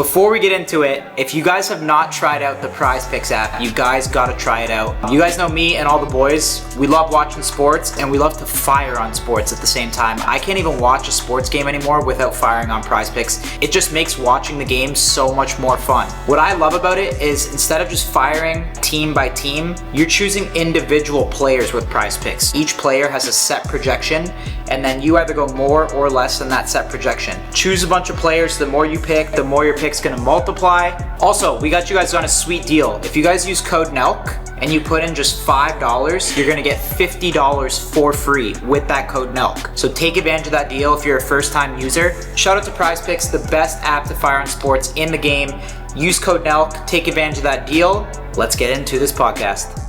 Before we get into it, if you guys have not tried out the Prize Picks app, you guys gotta try it out. You guys know me and all the boys, we love watching sports and we love to fire on sports at the same time. I can't even watch a sports game anymore without firing on Prize Picks. It just makes watching the game so much more fun. What I love about it is instead of just firing team by team, you're choosing individual players with Prize Picks. Each player has a set projection and then you either go more or less than that set projection. Choose a bunch of players, the more you pick, the more your pick's gonna multiply. Also, we got you guys on a sweet deal. If you guys use code NELK and you put in just $5, you're gonna get $50 for free with that code NELK. So take advantage of that deal if you're a first time user. Shout out to Prize Picks, the best app to fire on sports in the game. Use code NELK, take advantage of that deal. Let's get into this podcast.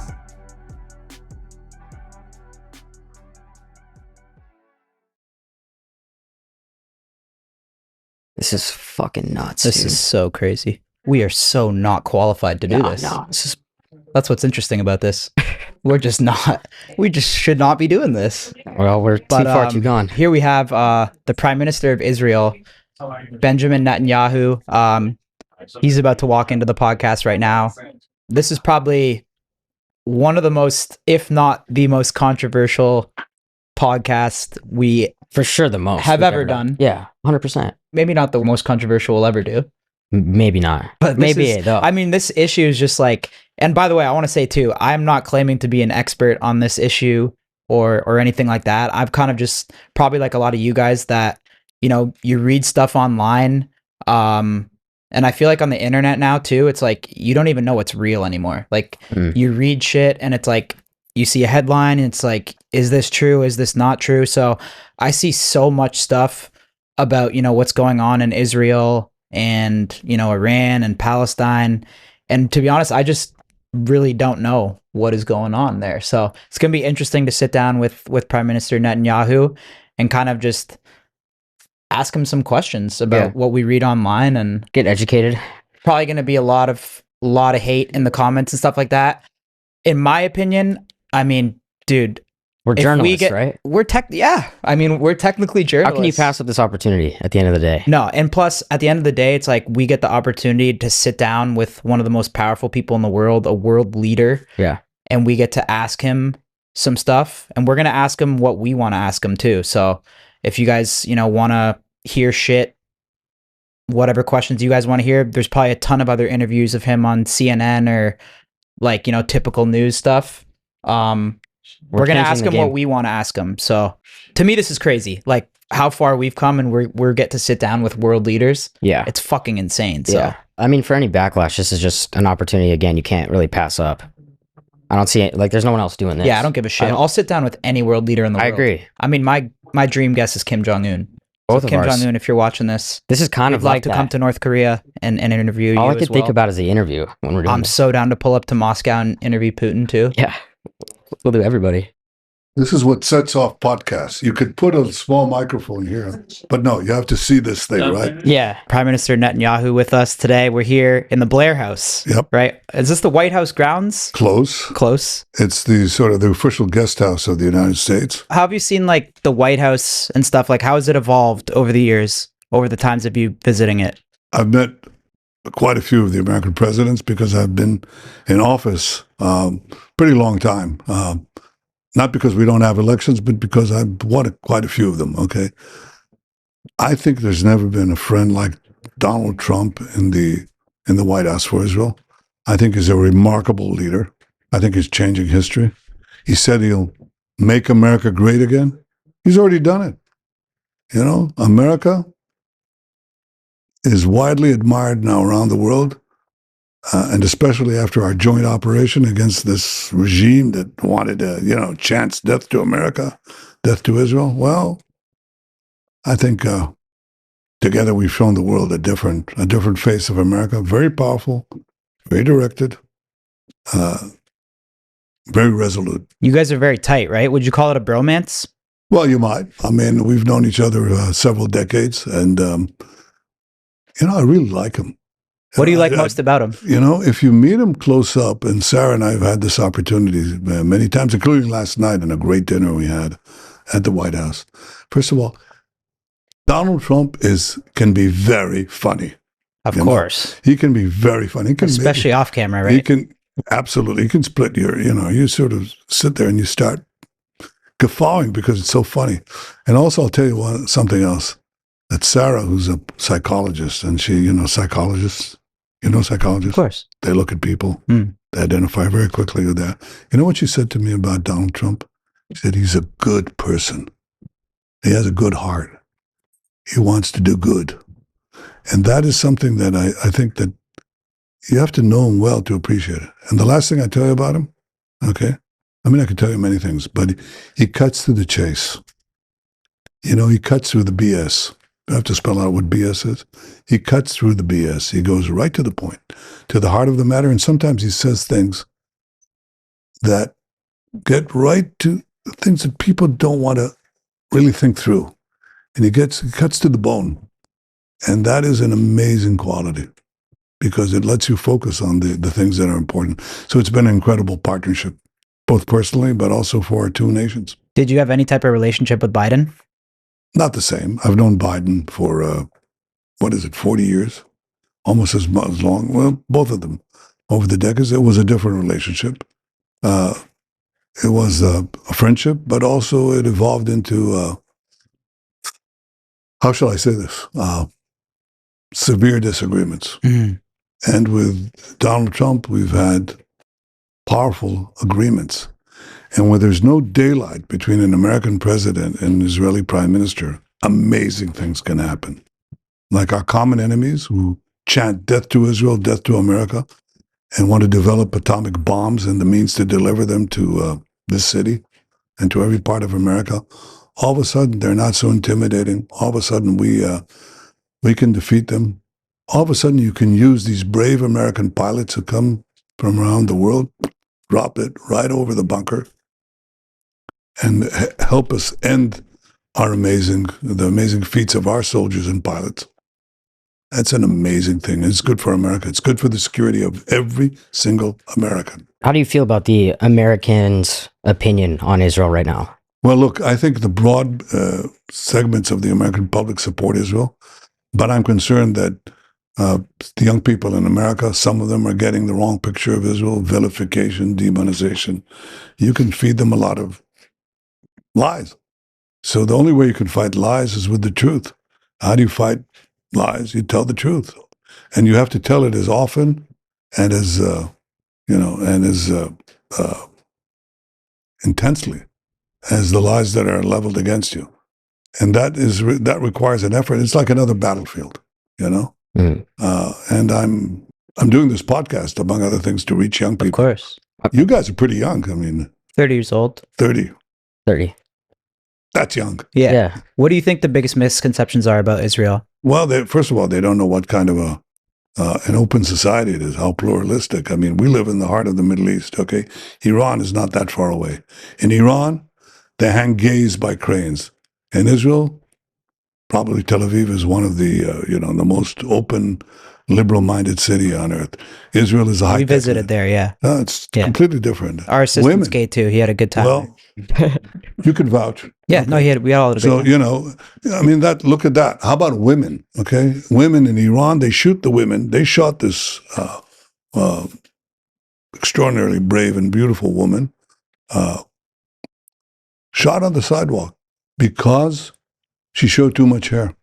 This is fucking nuts. This is so crazy. We are so not qualified to do this. No. That's what's interesting about this. We're just not. We just should not be doing this. Well, we're too far too gone. Here we have the Prime Minister of Israel, Benjamin Netanyahu. He's about to walk into the podcast right now. This is probably one of the most, if not the most controversial podcast we For sure the most have we've ever done. Yeah, 100%. Maybe not the most controversial we'll ever do. Maybe not. But maybe though. I mean, this issue is just like, and by the way, I want to say too, I'm not claiming to be an expert on this issue or anything like that. I've kind of just probably like a lot of you guys that, you know, you read stuff online. And I feel like on the internet now too, it's like, you don't even know what's real anymore. Like you read shit and it's like, you see a headline and it's like, is this true? Is this not true? So I see so much stuff about, you know, what's going on in Israel and, you know, Iran and Palestine. And to be honest, I just really don't know what is going on there. So it's going to be interesting to sit down with Prime Minister Netanyahu and kind of just ask him some questions about what we read online and get educated. Probably going to be a lot of hate in the comments and stuff like that. In my opinion, I mean, dude, we're journalists, right? We're technically journalists. How can you pass up this opportunity at the end of the day? No, and plus, at the end of the day, it's like we get the opportunity to sit down with one of the most powerful people in the world, a world leader. Yeah. And we get to ask him some stuff, and we're going to ask him what we want to ask him too. So if you guys, you know, want to hear shit, whatever questions you guys want to hear, there's probably a ton of other interviews of him on CNN or like, you know, typical news stuff. We're going to ask him what we want to ask him. So to me, this is crazy. Like how far we've come and we're get to sit down with world leaders. Yeah. It's fucking insane. So yeah. I mean, for any backlash, this is just an opportunity, again, you can't really pass up. I don't see it. Like there's no one else doing this. Yeah, I don't give a shit. I'll sit down with any world leader in the world. I agree. I mean, my dream guess is Kim Jong-un. Both so of Kim ours. Jong-un, if you're watching this, this is kind of like to come to North Korea and interview you. All I could think about is the interview when we're doing I'm this. so down to pull up to Moscow and interview Putin too. Yeah, we'll do everybody. This is what sets off podcasts. You could put a small microphone here, but no, you have to see this thing, right? Yeah. Prime Minister Netanyahu with us today. We're here in the Blair House. Yep. Right? Is this the White House grounds? Close. It's the sort of the official guest house of the United States. How have you seen like the White House and stuff? Like how has it evolved over the years, over the times of you visiting it? I've met quite a few of the American presidents because I've been in office pretty long time. Not because we don't have elections, but because I've won quite a few of them, okay? I think there's never been a friend like Donald Trump in the White House for Israel. I think he's a remarkable leader. I think he's changing history. He said he'll make America great again. He's already done it. You know, America is widely admired now around the world. And especially after our joint operation against this regime that wanted to, you know, chance death to America, death to Israel. Well, I think together we've shown the world a different face of America. Very powerful, very directed, very resolute. You guys are very tight, right? Would you call it a bromance? Well, you might. I mean, we've known each other several decades, and you know, I really like him. What do you like most about him? You know, if you meet him close up, and Sarah and I have had this opportunity many times, including last night in a great dinner we had at the White House. First of all, Donald Trump can be very funny. Of You know, course. he can be very funny. He can Especially off camera, He right? can absolutely. He can split your. You sort of sit there and you start guffawing because it's so funny. And also, I'll tell you something else. That Sarah, who's a psychologist, and she, psychologists. Of Psychologists. course. They look at people. Mm. They identify very quickly with that. You know what she said to me about Donald Trump? She said he's a good person. He has a good heart. He wants to do good. And that is something that I think that you have to know him well to appreciate it. And the last thing I tell you about him, okay? I mean, I could tell you many things, but he cuts through the chase. He cuts through the BS. I have to spell out what BS is. He cuts through the BS. He goes right to the point, to the heart of the matter. And sometimes he says things that get right to things that people don't want to really think through. And he cuts to the bone. And that is an amazing quality because it lets you focus on the things that are important. So it's been an incredible partnership, both personally, but also for our two nations. Did you have any type of relationship with Biden? Not the same. I've known Biden for, 40 years? Almost as long. Well, both of them. Over the decades, it was a different relationship. It was a friendship, but also it evolved into, how shall I say this? Severe disagreements. Mm. And with Donald Trump, we've had powerful agreements. And where there's no daylight between an American president and an Israeli prime minister, amazing things can happen. Like our common enemies who chant death to Israel, death to America, and want to develop atomic bombs and the means to deliver them to this city and to every part of America. All of a sudden, they're not so intimidating. All of a sudden, we can defeat them. All of a sudden, you can use these brave American pilots who come from around the world, drop it right over the bunker, and help us end the amazing feats of our soldiers and pilots. That's an amazing thing. It's good for America. It's good for the security of every single American. How do you feel about the Americans' opinion on Israel right now? Well, look, I think the broad segments of the American public support Israel, but I'm concerned that the young people in America, some of them are getting the wrong picture of Israel, vilification, demonization. You can feed them a lot of lies. So the only way you can fight lies is with the truth. How do you fight lies? You tell the truth. And you have to tell it as often and as, intensely as the lies that are leveled against you. And that requires an effort. It's like another battlefield, Mm. And I'm doing this podcast, among other things, to reach young people. Of course. You guys are pretty young. I mean, 30 years old. 30. 30. That's young. Yeah. Yeah. What do you think the biggest misconceptions are about Israel? Well, first of all, they don't know what kind of an open society it is, how pluralistic. I mean, we live in the heart of the Middle East, okay? Iran is not that far away. In Iran, they hang gays by cranes. In Israel, probably Tel Aviv is one of the, the most open, liberal-minded city on earth. Israel is a high. We visited there, yeah. No, it's Yeah. completely different. Our assistant's Women. gay too. He had a good time. Well, you can vouch. yeah, no, we all had a So, great time. look at that. How about women? Okay. Women in Iran, they shoot the women. They shot this extraordinarily brave and beautiful woman, shot on the sidewalk because she showed too much hair.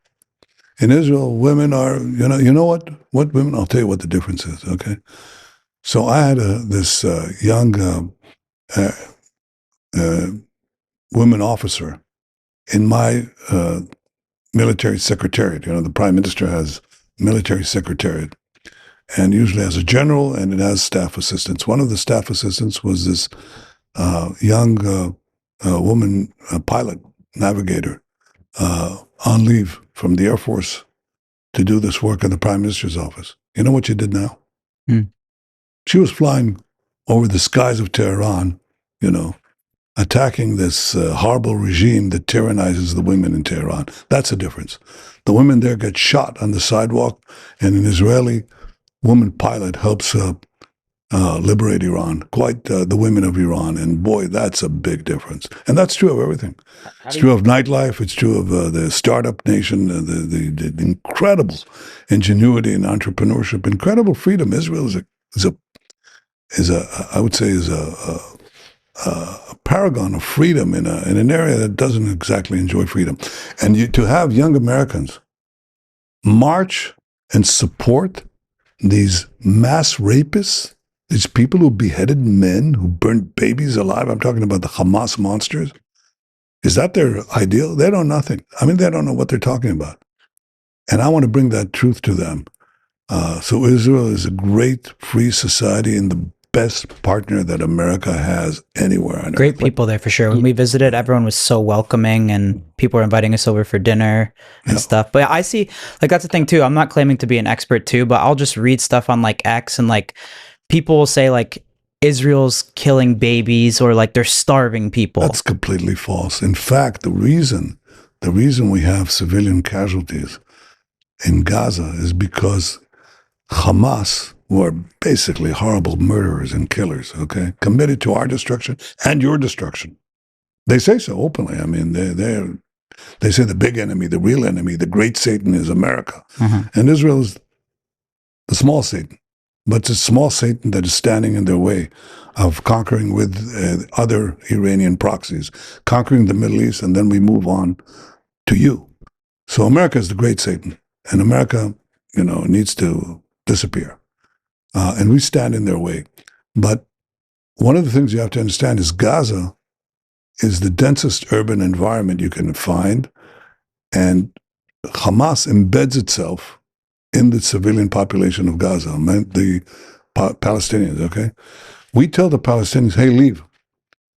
In Israel, women are, you know what women, I'll tell you what the difference is, okay? So I had this young women officer in my military secretariat. The prime minister has military secretariat and usually has a general and it has staff assistants. One of the staff assistants was this young woman pilot, navigator, on leave from the Air Force to do this work in the prime minister's office. You know what she did now? She was flying over the skies of Tehran, attacking this horrible regime that tyrannizes the women in Tehran. That's the difference. The women there get shot on the sidewalk, and an Israeli woman pilot helps liberate Iran, quite the women of Iran. And boy, that's a big difference. And that's true of everything. It's true of nightlife. It's true of the startup nation, the incredible ingenuity and entrepreneurship, incredible freedom. Israel is a I would say is a paragon of freedom in an area that doesn't exactly enjoy freedom. And to have young Americans march and support these mass rapists, these people who beheaded men, who burned babies alive. I'm talking about the Hamas monsters. Is that their ideal? They don't know nothing. I mean, they don't know what they're talking about. And I want to bring that truth to them. So Israel is a great free society and the best partner that America has anywhere on Great earth. people there for sure. When we visited, everyone was so welcoming and people were inviting us over for dinner and stuff. But I see, like, that's the thing too. I'm not claiming to be an expert too, but I'll just read stuff on like X and like people will say like Israel's killing babies or like they're starving people. That's completely false. In fact, the reason we have civilian casualties in Gaza is because Hamas, who are basically horrible murderers and killers, okay, committed to our destruction and your destruction. They say so openly. I mean, they say the big enemy, the real enemy, the great Satan is America. And Israel is the small Satan. But it's a small Satan that is standing in their way of conquering with other Iranian proxies, conquering the Middle East, and then we move on to you. So America is the great Satan, and America, needs to disappear. And we stand in their way. But one of the things you have to understand is Gaza is the densest urban environment you can find, and Hamas embeds itself in the civilian population of Gaza, the Palestinians, okay? We tell the Palestinians, hey, leave,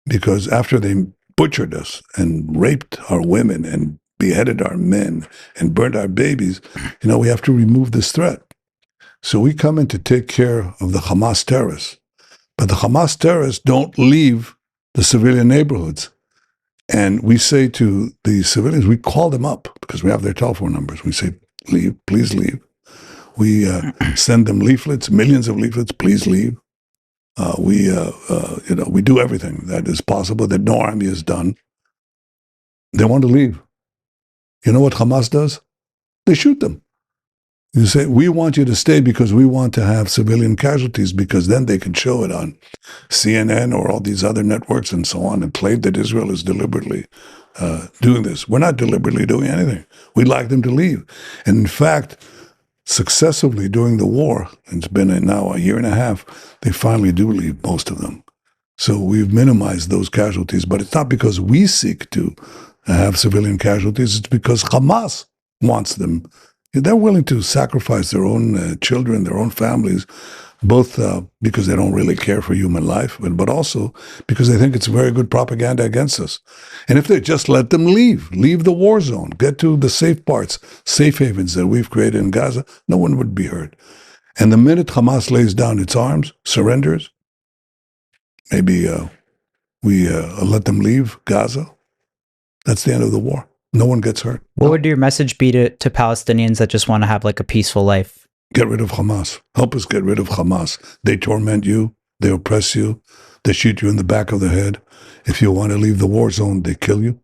because after they butchered us and raped our women and beheaded our men and burned our babies, we have to remove this threat. So we come in to take care of the Hamas terrorists. But the Hamas terrorists don't leave the civilian neighborhoods. And we say to the civilians, we call them up because we have their telephone numbers. We say, leave, please leave. We send them leaflets, millions of leaflets, please leave. We do everything that is possible that no army has done. They want to leave. You know what Hamas does? They shoot them. You say, we want you to stay because we want to have civilian casualties, because then they can show it on CNN or all these other networks and so on and claim that Israel is deliberately doing this. We're not deliberately doing anything. We'd like them to leave. And in fact, successively during the war, it's been now a year and a half, they finally do leave, most of them. So we've minimized those casualties, but it's not because we seek to have civilian casualties, it's because Hamas wants them. They're willing to sacrifice their own children, their own families, both because they don't really care for human life, but also because they think it's very good propaganda against us. And if they just let them leave the war zone, get to the safe parts, safe havens that we've created in Gaza, no one would be hurt. And the minute Hamas lays down its arms, surrenders, maybe we let them leave Gaza, that's the end of the war. No one gets hurt. What would your message be to Palestinians that just want to have like a peaceful life? Get rid of Hamas. Help us get rid of Hamas. They torment you. They oppress you. They shoot you in the back of the head. If you want to leave the war zone, they kill you.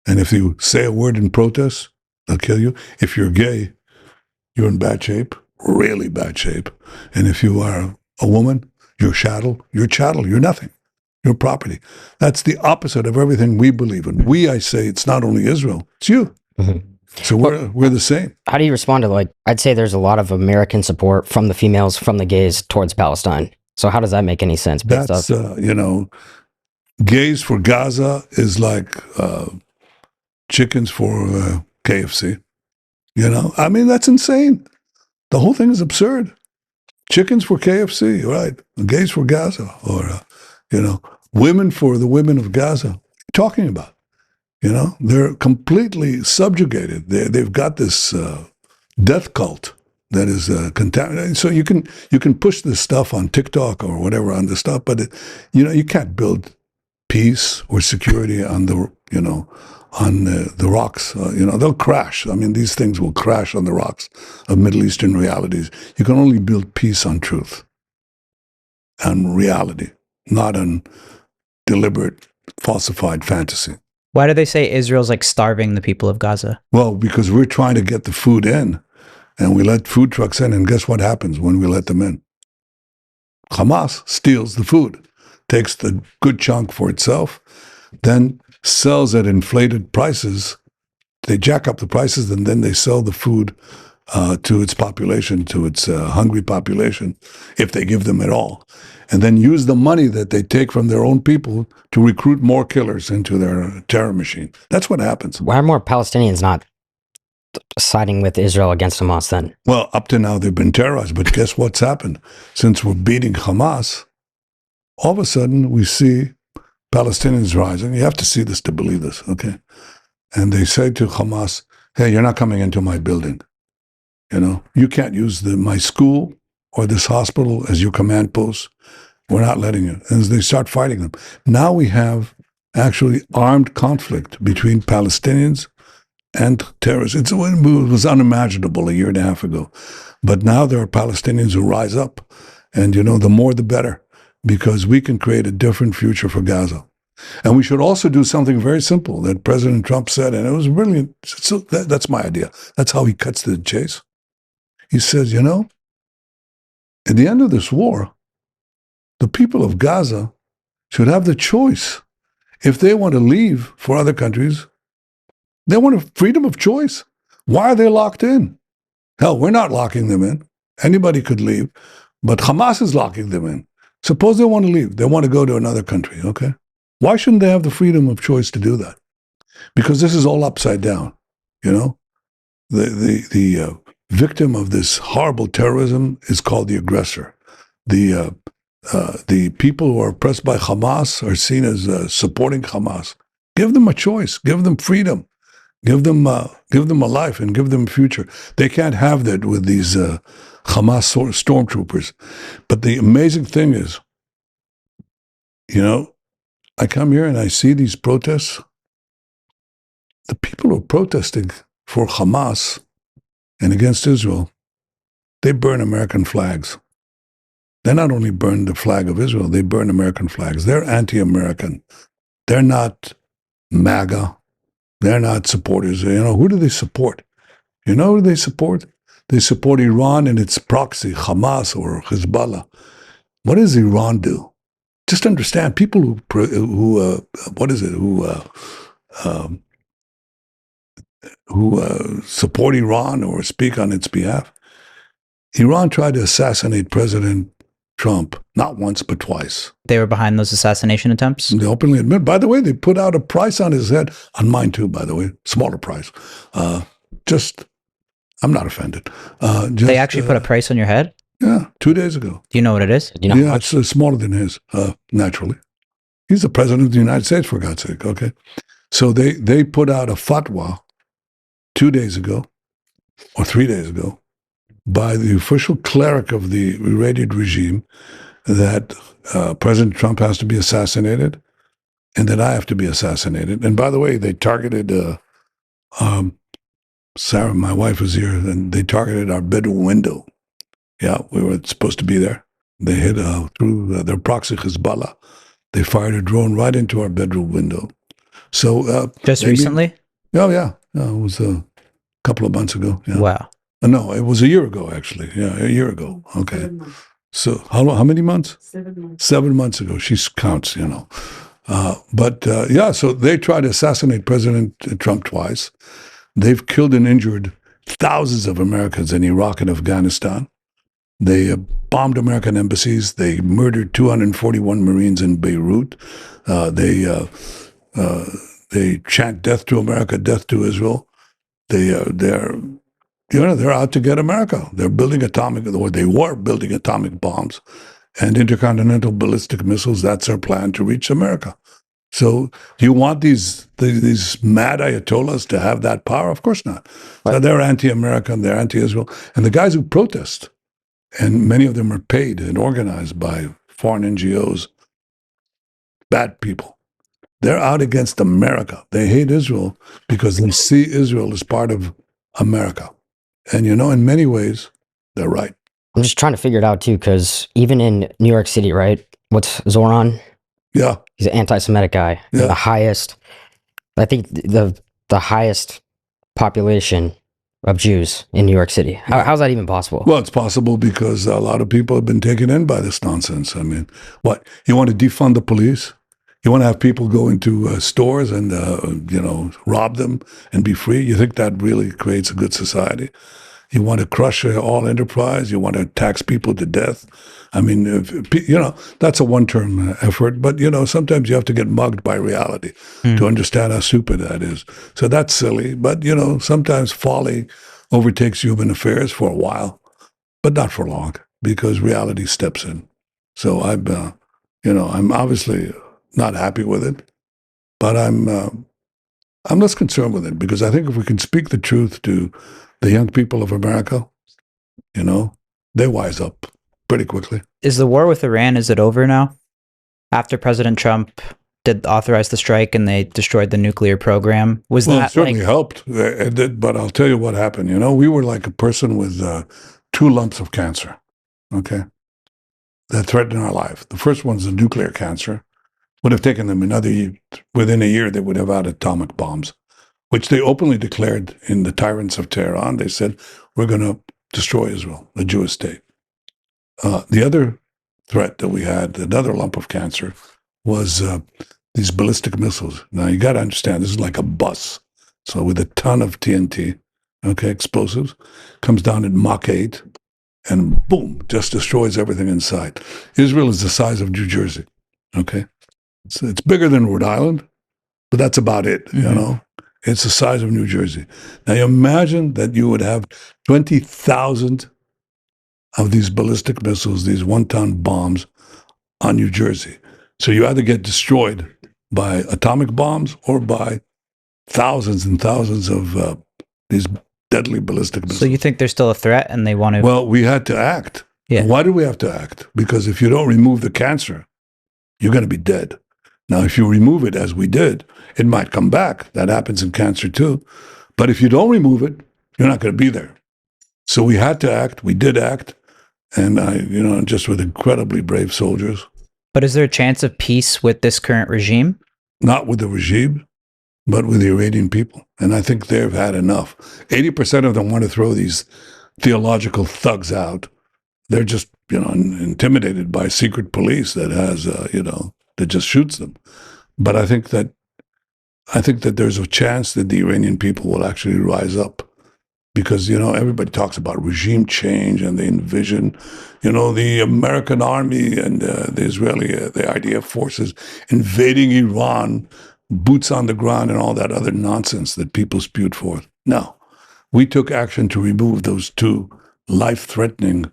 And if you say a word in protest, they'll kill you. If you're gay, you're in bad shape, really bad shape. And if you are a woman, you're chattel, you're nothing. Your property. That's the opposite of everything we believe in. I say, it's not only Israel, it's you. Mm-hmm. So we're the same. How do you respond to, I'd say there's a lot of American support from the females, from the gays towards Palestine. So how does that make any sense? That's, gays for Gaza is like chickens for KFC. I mean, that's insane. The whole thing is absurd. Chickens for KFC, right? Gays for Gaza, or, women for the women of Gaza. What are you talking about? They're completely subjugated. They've got this death cult that is contaminated. So you can push this stuff on TikTok or whatever on the stuff, but you can't build peace or security on the rocks. They'll crash. I mean, these things will crash on the rocks of Middle Eastern realities. You can only build peace on truth. on reality, not on deliberate, falsified fantasy. Why do they say Israel's like starving the people of Gaza? Well, because we're trying to get the food in, and we let food trucks in, and guess what happens when we let them in? Hamas steals the food, takes the good chunk for itself, then sells at inflated prices. They jack up the prices, and then they sell the food to its population, to its hungry population, if they give them at all, and then use the money that they take from their own people to recruit more killers into their terror machine. That's what happens. Why are more Palestinians not siding with Israel against Hamas then? Well, up to now, they've been terrorized, but guess what's happened? Since we're beating Hamas, all of a sudden we see Palestinians rising. You have to see this to believe this, okay? And they say to Hamas, hey, you're not coming into my building. You know, you can't use my school or this hospital as your command post. We're not letting you. And they start fighting them. Now we have actually armed conflict between Palestinians and terrorists. It was unimaginable a year and a half ago. But now there are Palestinians who rise up. And, you know, the more the better, because we can create a different future for Gaza. And we should also do something very simple that President Trump said, and it was brilliant. So that's my idea. That's how he cuts to the chase. He says, you know, at the end of this war, the people of Gaza should have the choice. If they want to leave for other countries, they want a freedom of choice. Why are they locked in? Hell, we're not locking them in. Anybody could leave, but Hamas is locking them in. Suppose they want to leave. They want to go to another country, okay? Why shouldn't they have the freedom of choice to do that? Because this is all upside down, you know? The victim of this horrible terrorism is called the aggressor. The people who are oppressed by Hamas are seen as supporting Hamas. Give them a choice. Give them freedom. Give them a life and give them a future. They can't have that with these Hamas stormtroopers. But the amazing thing is, you know, I come here and I see these protests. The people who are protesting for Hamas and against Israel, they burn American flags. They not only burn the flag of Israel, they burn American flags. They're anti-American. They're not MAGA. They're not supporters. You know, who do they support? You know who they support? They support Iran and its proxy, Hamas or Hezbollah. What does Iran do? Just understand, people who support Iran or speak on its behalf. Iran tried to assassinate President Trump, not once, but twice. They were behind those assassination attempts? They openly admit. By the way, they put out a price on his head, on mine too, by the way, smaller price. I'm not offended. They actually put a price on your head? Yeah, 2 days ago. Do you know what it is? Do you know Yeah, it's smaller than his, naturally. He's the president of the United States, for God's sake, okay? So they put out a fatwa 2 days ago, or 3 days ago, by the official cleric of the Iranian regime that President Trump has to be assassinated and that I have to be assassinated. And by the way, they targeted Sarah, my wife, was here, and they targeted our bedroom window. Yeah, we were supposed to be there. They hit through their proxy Hezbollah. They fired a drone right into our bedroom window. So just recently? Oh yeah, it was a couple of months ago. Yeah. Wow. No, it was a year ago actually. Yeah, a year ago. Okay. So how many months? 7 months. 7 months ago. She counts, you know. Yeah, so they tried to assassinate President Trump twice. They've killed and injured thousands of Americans in Iraq and Afghanistan. They bombed American embassies. They murdered 241 Marines in Beirut. They chant death to America, death to Israel. They're out to get America. They're building they were building atomic bombs and intercontinental ballistic missiles. That's their plan to reach America. So do you want these mad Ayatollahs to have that power? Of course not. So they're anti-American, they're anti-Israel. And the guys who protest, and many of them are paid and organized by foreign NGOs, bad people. They're out against America. They hate Israel because they see Israel as part of America. And, you know, in many ways, they're right. I'm just trying to figure it out too, because even in New York City, right? What's Zoran? Yeah. He's an anti-Semitic guy. Yeah. The highest, I think the highest population of Jews in New York City. How's that even possible? Well, it's possible because a lot of people have been taken in by this nonsense. I mean, what, you want to defund the police? You want to have people go into stores and, rob them and be free? You think that really creates a good society? You want to crush all enterprise? You want to tax people to death? I mean, that's a one-term effort. But, sometimes you have to get mugged by reality to understand how stupid that is. So that's silly. But, sometimes folly overtakes human affairs for a while, but not for long, because reality steps in. So I'm obviously not happy with it, but I'm less concerned with it, because I think if we can speak the truth to the young people of America, they wise up pretty quickly. Is the war with Iran, is it over now? After President Trump did authorize the strike and they destroyed the nuclear program, was Well, that it certainly helped, it did, but I'll tell you what happened. We were like a person with 2 lumps of cancer, okay, that threatened our life. The first one's the nuclear cancer. Would have taken them within a year, they would have had atomic bombs, which they openly declared in the Tyrants of Tehran. They said, we're going to destroy Israel, the Jewish state. The other threat that we had, another lump of cancer, was these ballistic missiles. Now, you got to understand, this is like a bus. So with a ton of TNT, okay, explosives, comes down at Mach 8, and boom, just destroys everything in sight. Israel is the size of New Jersey, okay? So it's bigger than Rhode Island, but that's about it, It's the size of New Jersey. Now, you imagine that you would have 20,000 of these ballistic missiles, these 1-ton bombs on New Jersey. So you either get destroyed by atomic bombs or by thousands and thousands of these deadly ballistic missiles. So you think there's still a threat and they want to... Well, we had to act. Yeah. Why do we have to act? Because if you don't remove the cancer, you're going to be dead. Now, if you remove it, as we did, it might come back. That happens in cancer too. But if you don't remove it, you're not going to be there. So we had to act. We did act. And just with incredibly brave soldiers. But is there a chance of peace with this current regime? Not with the regime, but with the Iranian people. And I think they've had enough. 80% of them want to throw these theological thugs out. They're just, intimidated by secret police that has, that just shoots them. But I think that there's a chance that the Iranian people will actually rise up, because, everybody talks about regime change and they envision, the American army and the Israeli, the IDF forces invading Iran, boots on the ground and all that other nonsense that people spewed forth. No, we took action to remove those 2 life-threatening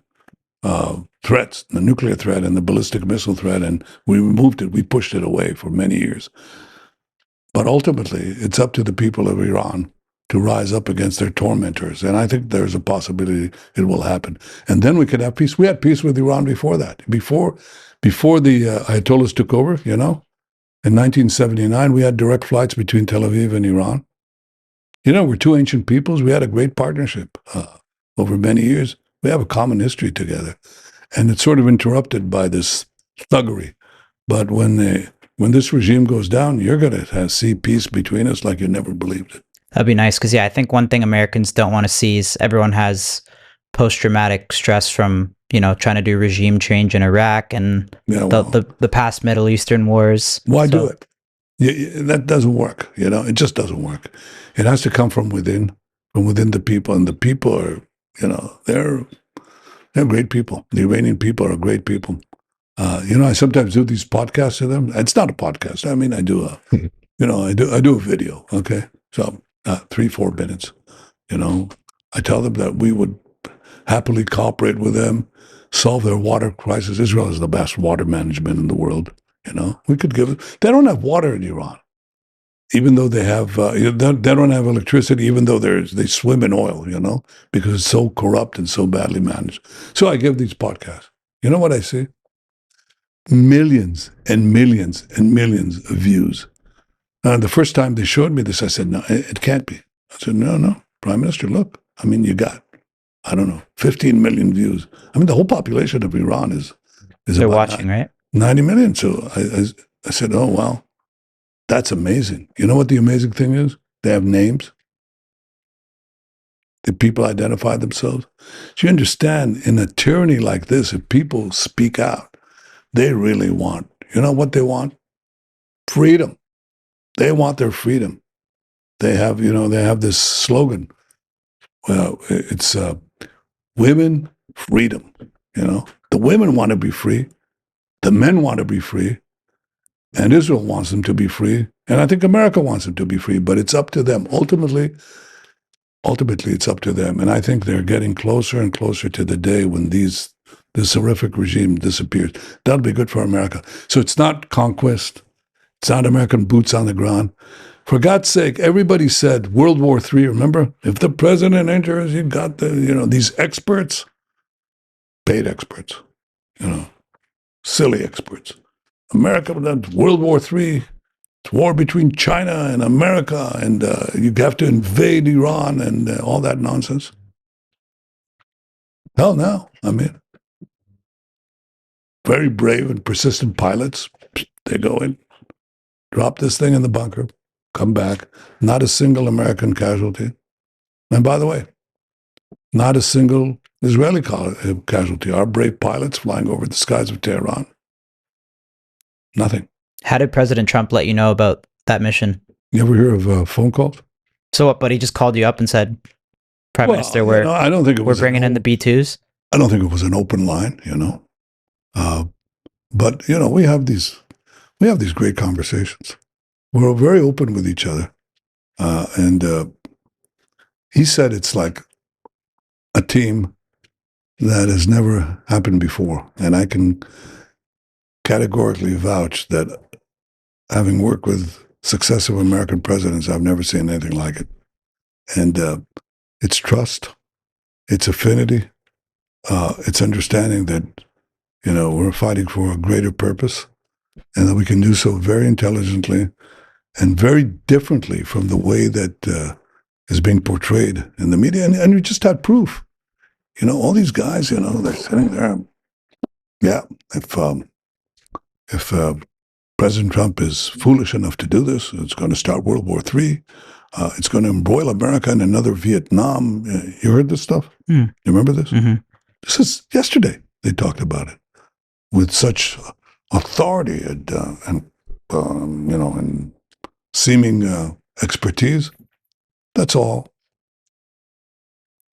threats, the nuclear threat and the ballistic missile threat, and we removed it. We pushed it away for many years. But ultimately, it's up to the people of Iran to rise up against their tormentors. And I think there's a possibility it will happen. And then we could have peace. We had peace with Iran before that. Before the Ayatollahs took over, in 1979, we had direct flights between Tel Aviv and Iran. We're 2 ancient peoples. We had a great partnership over many years. We have a common history together. And it's sort of interrupted by this thuggery. But when this regime goes down, you're going to see peace between us like you never believed it. That'd be nice, because I think one thing Americans don't want to see is everyone has post-traumatic stress from, trying to do regime change in Iraq and the past Middle Eastern wars. Why do it? That doesn't work. It just doesn't work. It has to come from within the people, and the people are, they're great people. The Iranian people are great people. I sometimes do these podcasts to them. It's not a podcast. I mean, I do I do a video. Okay, so 3-4 minutes. I tell them that we would happily cooperate with them, solve their water crisis. Israel has the best water management in the world. We could give it. They don't have water in Iran, even though they have. They don't have electricity, even though they swim in oil. Because it's so corrupt and so badly managed. So I give these podcasts. You know what I see? Millions and millions and millions of views. The first time they showed me this, I said, no, it can't be. I said, no, Prime Minister, look. I mean, you got I don't know, 15 million views. I mean, the whole population of Iran is They're about watching, right? 90 million. So I said, oh, wow, that's amazing. You know what the amazing thing is? They have names. The people identify themselves. So you understand, in a tyranny like this, if people speak out, they really want, you know what they want? Freedom. They want their freedom. They have, they have this slogan. Well, it's women, freedom. The women want to be free. The men want to be free. And Israel wants them to be free. And I think America wants them to be free. But it's up to them. Ultimately, it's up to them. And I think they're getting closer and closer to the day when this horrific regime disappears. That'll be good for America. So it's not conquest. It's not American boots on the ground. For God's sake, everybody said World War III, remember? If the president enters, you've got these experts, paid experts, silly experts. America, World War III, it's war between China and America, and you have to invade Iran and all that nonsense. Hell no. I mean, very brave and persistent pilots, they go in, drop this thing in the bunker, come back, not a single American casualty. And by the way, not a single Israeli casualty. Our brave pilots flying over the skies of Tehran. Nothing. How did President Trump let you know about that mission? You ever hear of phone calls? So what, but he just called you up and said, Prime Minister, I don't think we're bringing in the B-2s? I don't think it was an open line, But, we have these great conversations. We're very open with each other. And he said it's like a team that has never happened before. And I can categorically vouch that having worked with successive American presidents, I've never seen anything like it. And it's trust, it's affinity, it's understanding that, we're fighting for a greater purpose and that we can do so very intelligently and very differently from the way that is being portrayed in the media. And we just had proof. All these guys, they're sitting there. Yeah, if President Trump is foolish enough to do this, it's going to start World War III. It's going to embroil America in another Vietnam. You heard this stuff? You remember this? Mm-hmm. This is yesterday. They talked about it with such authority and seeming expertise. That's all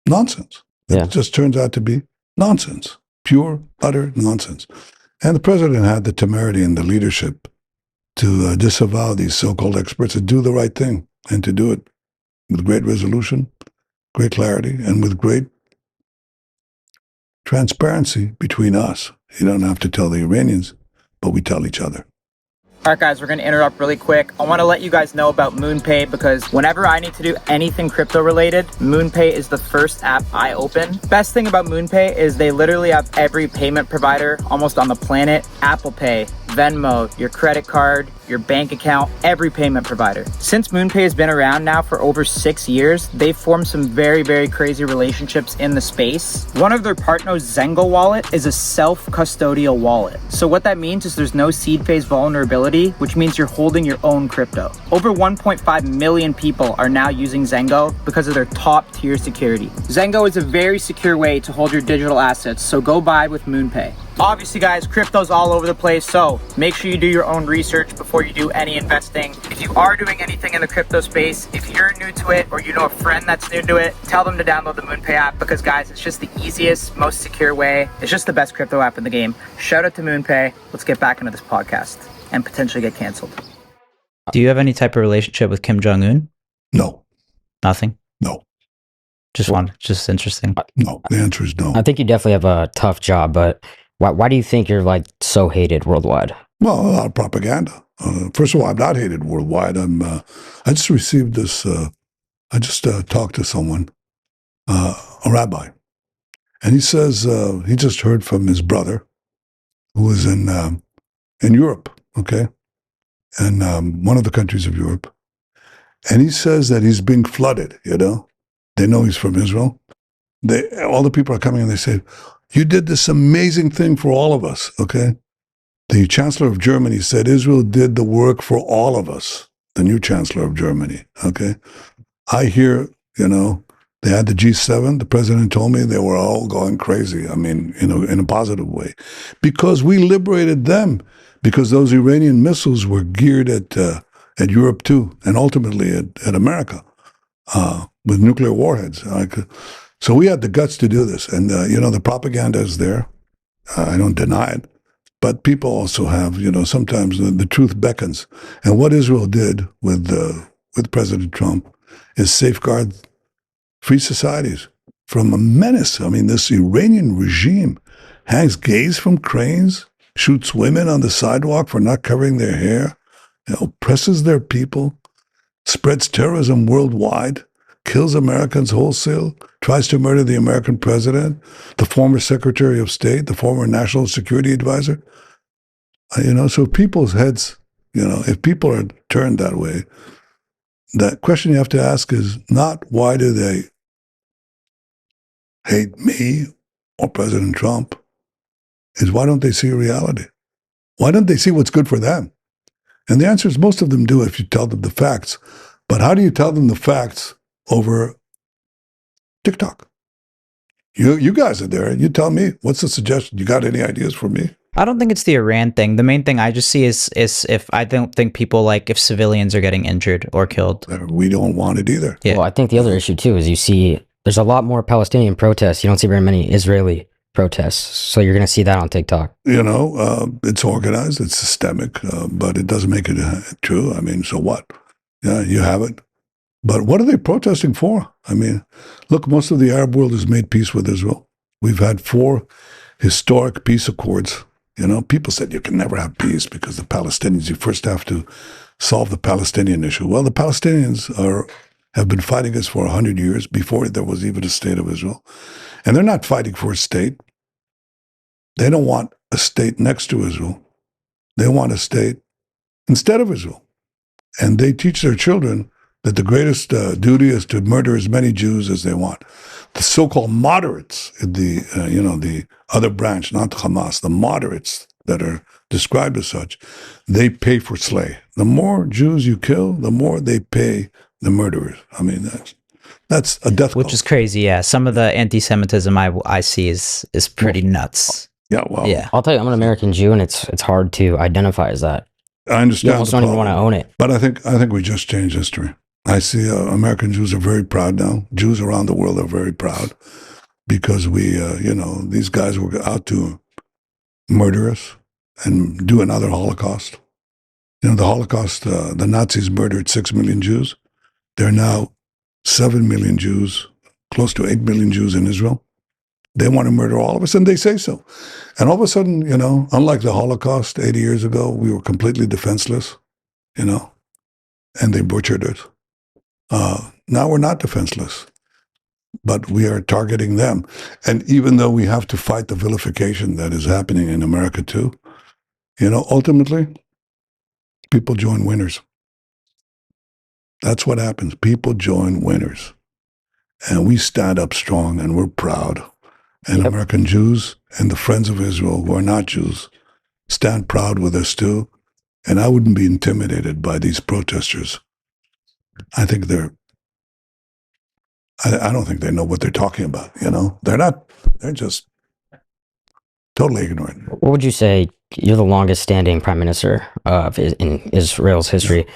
nonsense. Yeah. It just turns out to be nonsense, pure, utter nonsense. And the president had the temerity and the leadership to disavow these so-called experts and do the right thing, and to do it with great resolution, great clarity, and with great transparency between us. You don't have to tell the Iranians, but we tell each other. All right, guys, we're going to interrupt really quick. I want to let you guys know about MoonPay because whenever I need to do anything crypto related, MoonPay is the first app I open. Best thing about MoonPay is they literally have every payment provider almost on the planet. Apple Pay, Venmo, your credit card, your bank account, every payment provider. Since MoonPay has been around now for over 6 years, they've formed some very, very crazy relationships in the space. One of their partners, Zengo Wallet, is a self-custodial wallet. So what that means is there's no seed phase vulnerability, which means you're holding your own crypto. Over 1.5 million people are now using Zengo because of their top tier security. Zengo is a very secure way to hold your digital assets, so go buy with MoonPay. Obviously, guys, crypto's all over the place, so make sure you do your own research before you do any investing. If you are doing anything in the crypto space, if you're new to it or you know a friend that's new to it, tell them to download the MoonPay app because, guys, it's just the easiest, most secure way. It's just the best crypto app in the game. Shout out to MoonPay. Let's get back into this podcast and potentially get canceled. Do you have any type of relationship with Kim Jong-un? No, Nothing? no, Just interesting. no. The answer is no. I think you definitely have a tough job, but why do you think you're like so hated worldwide? Well, a lot of propaganda. First of all, I'm not hated worldwide. I just received this. I just talked to someone, a rabbi, and he says he just heard from his brother, who was in Europe, okay, and one of the countries of Europe, and he says that he's being flooded. They know he's from Israel. all the people are coming and they say, you did this amazing thing for all of us, okay? The Chancellor of Germany said Israel did the work for all of us, the new Chancellor of Germany, okay? I hear, they had the G7. The president told me they were all going crazy. I mean, in a positive way, because we liberated them, because those Iranian missiles were geared at Europe too, and ultimately at America with nuclear warheads. So we had the guts to do this, and the propaganda is there. I don't deny it, but people also have, sometimes the truth beckons. And what Israel did with President Trump is safeguard free societies from a menace. I mean, this Iranian regime hangs gays from cranes, shoots women on the sidewalk for not covering their hair, oppresses their people, spreads terrorism worldwide, kills Americans wholesale, tries to murder the American president, the former Secretary of State, the former National Security Advisor. So people's heads, if people are turned that way, the question you have to ask is not why do they hate me or President Trump, is why don't they see reality? Why don't they see what's good for them? And the answer is most of them do if you tell them the facts. But how do you tell them the facts over TikTok? You guys are there. You tell me, what's the suggestion? You got any ideas for me? I don't think it's the Iran thing. The main thing I just see is if I don't think people like if civilians are getting injured or killed. We don't want it either. Yeah. Well, I think the other issue too is you see there's a lot more Palestinian protests. You don't see very many Israeli protests. So you're going to see that on TikTok. It's organized, it's systemic, but it doesn't make it true. I mean, so what? Yeah, you have it. But what are they protesting for? I mean, look, most of the Arab world has made peace with Israel. We've had 4 historic peace accords. People said you can never have peace because the Palestinians, you first have to solve the Palestinian issue. Well, the Palestinians have been fighting us for 100 years before there was even a state of Israel. And they're not fighting for a state. They don't want a state next to Israel. They want a state instead of Israel. And they teach their children that the greatest duty is to murder as many Jews as they want. The so-called moderates, the other branch, not Hamas, the moderates that are described as such, they pay for slay. The more Jews you kill, the more they pay the murderers. I mean, that's a death Which cult. is crazy, yeah. Some of the anti-Semitism I see is pretty nuts. Yeah, well, Yeah. I'll tell you, I'm an American Jew, and it's hard to identify as that. I understand. You almost don't even want to own it. But I think we just changed history. I see American Jews are very proud now. Jews around the world are very proud because we, these guys were out to murder us and do another Holocaust. The Holocaust, the Nazis murdered 6 million Jews. There are now 7 million Jews, close to 8 million Jews in Israel. They want to murder all of us, and they say so. And all of a sudden, unlike the Holocaust 80 years ago, we were completely defenseless, and they butchered us. Now we're not defenseless, but we are targeting them. And even though we have to fight the vilification that is happening in America too, ultimately, people join winners. That's what happens. People join winners. And we stand up strong and we're proud. And Yep. American Jews and the friends of Israel who are not Jews stand proud with us too. And I wouldn't be intimidated by these protesters. I think I don't think they know what they're talking about, they're just totally ignorant. What would you say? You're the longest standing prime minister in Israel's history.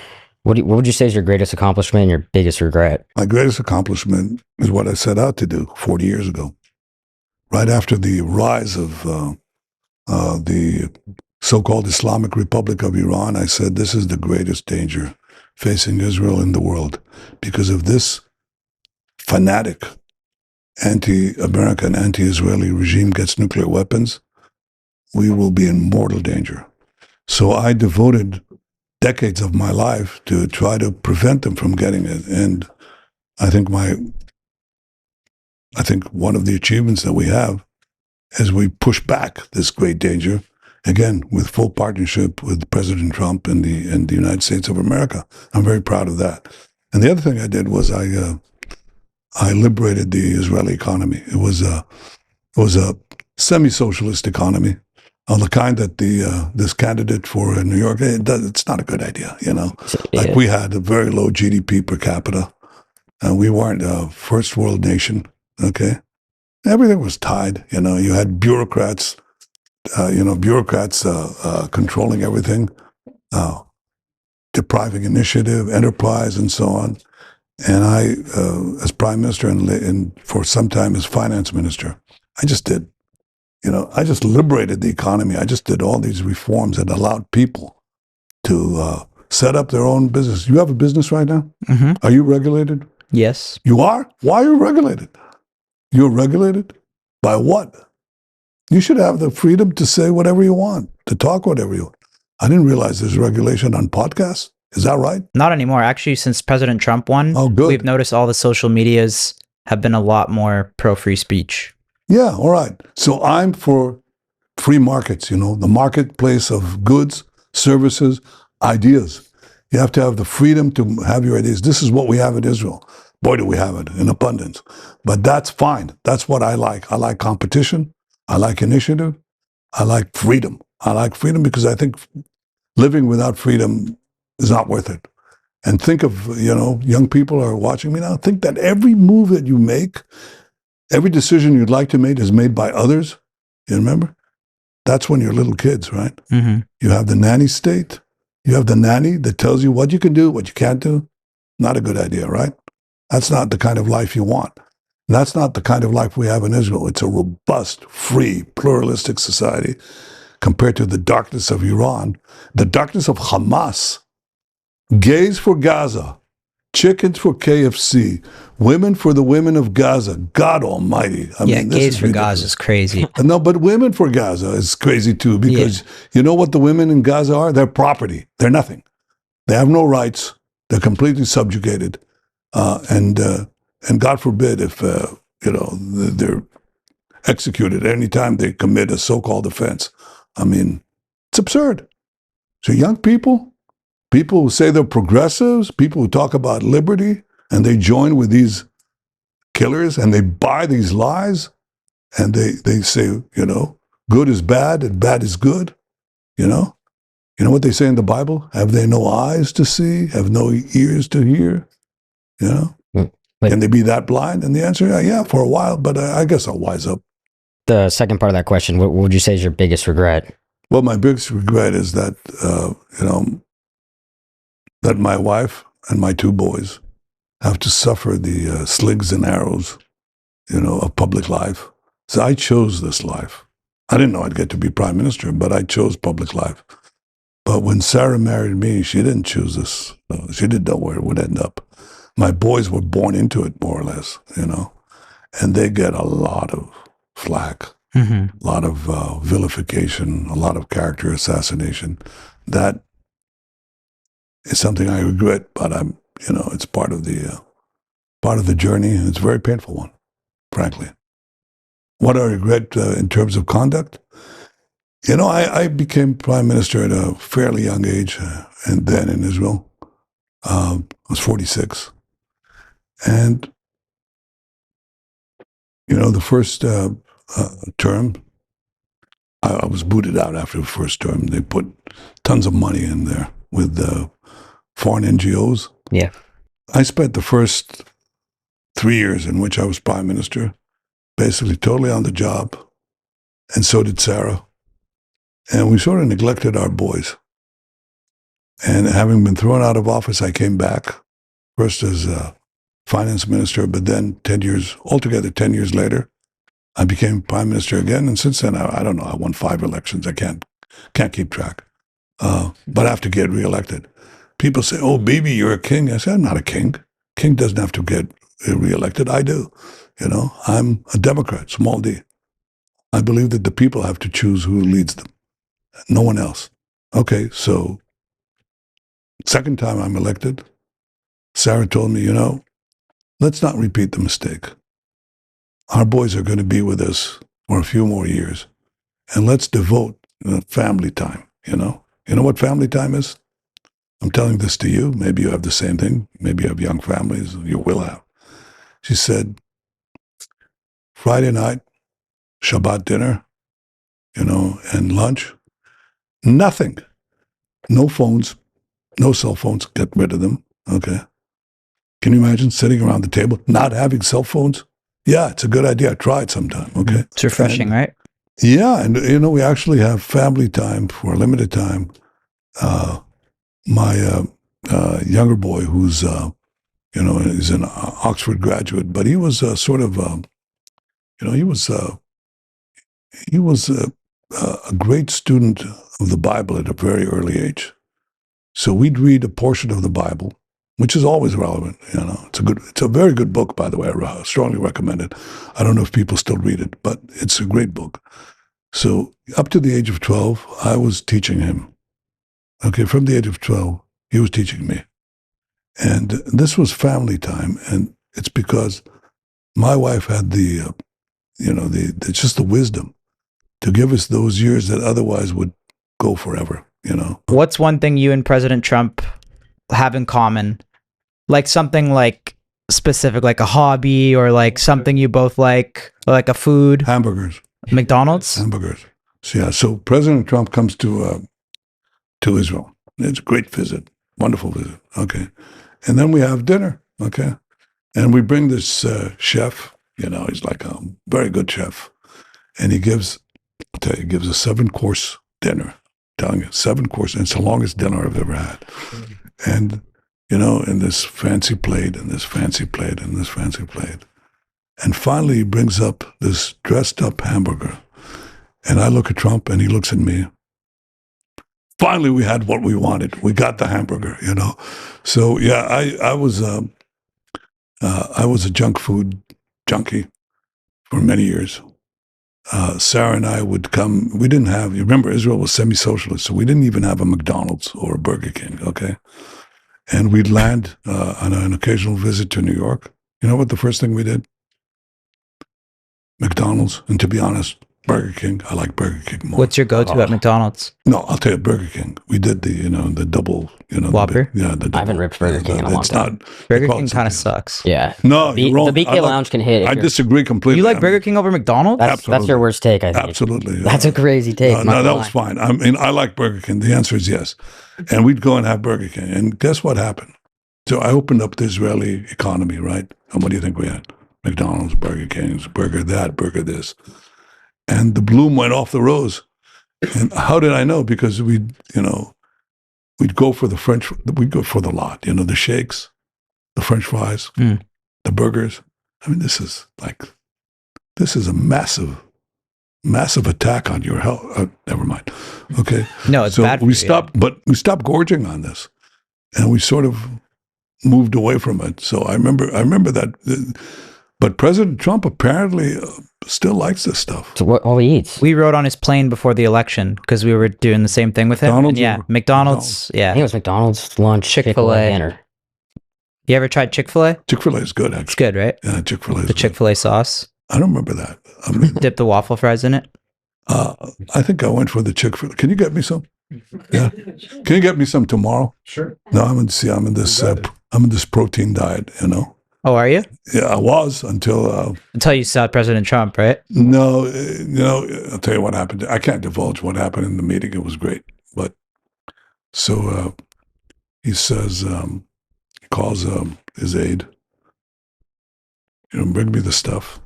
What would you say is your greatest accomplishment and your biggest regret? My greatest accomplishment is what I set out to do 40 years ago. Right after the rise of the so-called Islamic Republic of Iran, I said, this is the greatest danger facing Israel in the world. Because if this fanatic anti-American, anti-Israeli regime gets nuclear weapons, we will be in mortal danger. So I devoted decades of my life to try to prevent them from getting it. And I think one of the achievements that we have is we push back this great danger, again, with full partnership with President Trump and the United States of America. I'm very proud of that. And the other thing I did was I I liberated the Israeli economy. It was a semi-socialist economy, of the kind that this candidate for New York, it's not a good idea, you know. Like, we had a very low GDP per capita, and we weren't a first world nation. Okay, everything was tied. You know, you had bureaucrats, controlling everything, depriving initiative, enterprise, and so on. And I, as prime minister and for some time as finance minister, I just liberated the economy. I just did all these reforms that allowed people to set up their own business. You have a business right now? Mm-hmm. Are you regulated? Yes. You are? Why are you regulated? You're regulated? By what? You should have the freedom to say whatever you want, to talk whatever you want. I didn't realize there's regulation on podcasts. Is that right? Not anymore. Actually, since President Trump won, good. We've noticed all the social medias have been a lot more pro-free speech. Yeah, all right. So I'm for free markets, you know, the marketplace of goods, services, ideas. You have to have the freedom to have your ideas. This is what we have in Israel. Boy, do we have it in abundance. But that's fine. That's what I like. I like competition. I like initiative. I like freedom. I like freedom because I think living without freedom is not worth it. And think of, young people are watching me now. Think that every move that you make, every decision you'd like to make is made by others. You remember? That's when you're little kids, right? Mm-hmm. You have the nanny state. You have the nanny that tells you what you can do, what you can't do. Not a good idea, right? That's not the kind of life you want. That's not the kind of life we have in Israel. It's a robust, free, pluralistic society compared to the darkness of Iran, the darkness of Hamas. Gays for Gaza, chickens for KFC, women for the women of Gaza. God almighty. I mean, gays for Gaza is crazy. No, but women for Gaza is crazy too, because you know what the women in Gaza are? They're property. They're nothing. They have no rights. They're completely subjugated. And God forbid if, they're executed any time they commit a so-called offense. I mean, it's absurd. So young people who say they're progressives, people who talk about liberty, and they join with these killers and they buy these lies and they say, good is bad and bad is good. You know what they say in the Bible? Have they no eyes to see? Have no ears to hear? Can they be that blind? And the answer, yeah, for a while, but I guess I'll wise up. The second part of that question, what would you say is your biggest regret? Well, my biggest regret is that, that my wife and my two boys have to suffer the slings and arrows, of public life. So I chose this life. I didn't know I'd get to be prime minister, but I chose public life. But when Sarah married me, she didn't choose this. She didn't know where it would end up. My boys were born into it, more or less, and they get a lot of flack, a lot of vilification, a lot of character assassination. That is something I regret, but it's part of the journey, and it's a very painful one, frankly. What I regret in terms of conduct, I became prime minister at a fairly young age, and then in Israel, I was 46. And, the first term, I was booted out after the first term. They put tons of money in there with foreign NGOs. Yeah. I spent the first 3 years in which I was prime minister basically totally on the job, and so did Sarah. And we sort of neglected our boys. And having been thrown out of office, I came back, first as finance minister, but then 10 years later, I became prime minister again. And since then, I don't know, I won 5 elections. I can't keep track. But I have to get reelected. People say, oh, Bibi, you're a king. I say, I'm not a king. King doesn't have to get reelected. I do. I'm a Democrat, small d. I believe that the people have to choose who leads them. No one else. Okay, so second time I'm elected, Sarah told me, let's not repeat the mistake. Our boys are going to be with us for a few more years, and let's devote family time, You know what family time is? I'm telling this to you. Maybe you have the same thing. Maybe you have young families. You will have. She said, Friday night, Shabbat dinner, and lunch, nothing. No phones, no cell phones, get rid of them, okay? Can you imagine sitting around the table, not having cell phones? Yeah, it's a good idea. I tried sometime, okay? It's refreshing, right? Yeah, and we actually have family time for a limited time. My younger boy, who's he's an Oxford graduate, but he was sort of, he was a great student of the Bible at a very early age. So we'd read a portion of the Bible, which is always relevant. It's a very good book, by the way. I strongly recommend it. I don't know if people still read it, but it's a great book. So up to the age of 12, I was teaching him. Okay, from the age of 12, he was teaching me. And this was family time. And it's because my wife had it's just the wisdom to give us those years that otherwise would go forever, What's one thing you and President Trump have in common? Like something like specific, like a hobby or like something you both like, or like a food? Hamburgers. McDonald's? Hamburgers. So President Trump comes to Israel. It's a great visit, wonderful visit. Okay, and then we have dinner. Okay, and we bring this chef. He's like a very good chef, and he gives a 7-course dinner. I'm telling you, 7-course, and it's the longest dinner I've ever had. And in this fancy plate, and this fancy plate, and this fancy plate. And finally, he brings up this dressed-up hamburger. And I look at Trump, and he looks at me. Finally, we had what we wanted. We got the hamburger, So, yeah, I was a junk food junkie for many years. Sarah and I would come. We didn't have, you remember, Israel was semi-socialist, so we didn't even have a McDonald's or a Burger King, okay? And we'd land on an occasional visit to New York. You know what the first thing we did? McDonald's, and to be honest, Burger King. I like Burger King more. What's your go-to at McDonald's? No, I'll tell you, Burger King. We did the double, Whopper? The double. I haven't ripped Burger King in a long time. Burger King kind of sucks. Yeah. No, The you're wrong. BK Lounge can hit. I disagree completely. You like Burger King over McDonald's? That's your worst take, I think. Absolutely. That's a crazy take. No, that was fine. I mean, I like Burger King. The answer is yes. And we'd go and have Burger King. And guess what happened? So I opened up the Israeli economy, right? And what do you think we had? McDonald's, Burger King's, burger that, burger this. And the bloom went off the rose. And how did I know? Because we'd go for we'd go for the lot, the shakes, the French fries, the burgers. I mean, this is a massive attack on your health. Never mind. Okay. No, it's bad for we you, stopped, but we stopped gorging on this, and we sort of moved away from it. So I remember that. But President Trump apparently still likes this stuff. So what all he eats? We rode on his plane before the election because we were doing the same thing with him. McDonald's And yeah, or- McDonald's. I think it Yeah. was McDonald's lunch, Chick-fil-A. dinner. You ever tried Chick-fil-A? Chick-fil-A is good, It's actually. good, right? Yeah, Chick-fil-A is The good. Chick-fil-A sauce. I don't remember that. I mean, Dip the waffle fries in it. I think I went for the Chick-fil-A. Can you get me some? Yeah. Can you get me some tomorrow? Sure. No, I'm in this protein diet, Oh, are you? Yeah, I was until Until you saw President Trump, right? no, I'll tell you what happened. I can't divulge what happened in the meeting. It was great, but so he says he calls his aide. Bring me the stuff.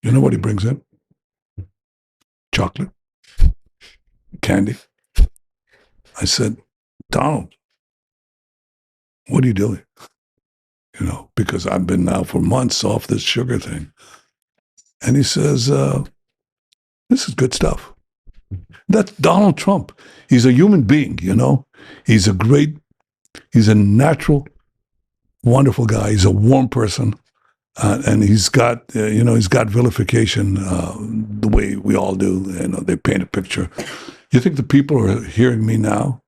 You know what he brings in? Chocolate, candy. I said, Donald, what are you doing? Because I've been now for months off this sugar thing. And he says, this is good stuff. That's Donald Trump. He's a human being, He's a natural, wonderful guy. He's a warm person. And he's got vilification the way we all do. They paint a picture. You think the people who are hearing me now,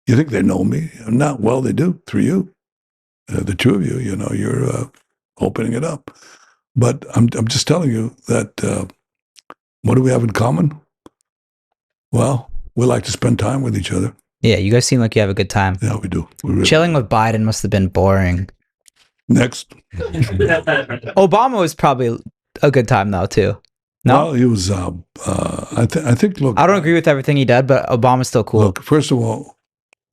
you think they know me? Not well, they do, through you. The two of you, you're opening it up. But I'm just telling you that what do we have in common? Well, we like to spend time with each other. Yeah, you guys seem like you have a good time. Yeah, we do. We really Chilling with Biden must have been boring. Next. Obama was probably a good time though too. No, Well, he was. I think. Look, I don't agree with everything he did, but Obama's still cool. Look, first of all,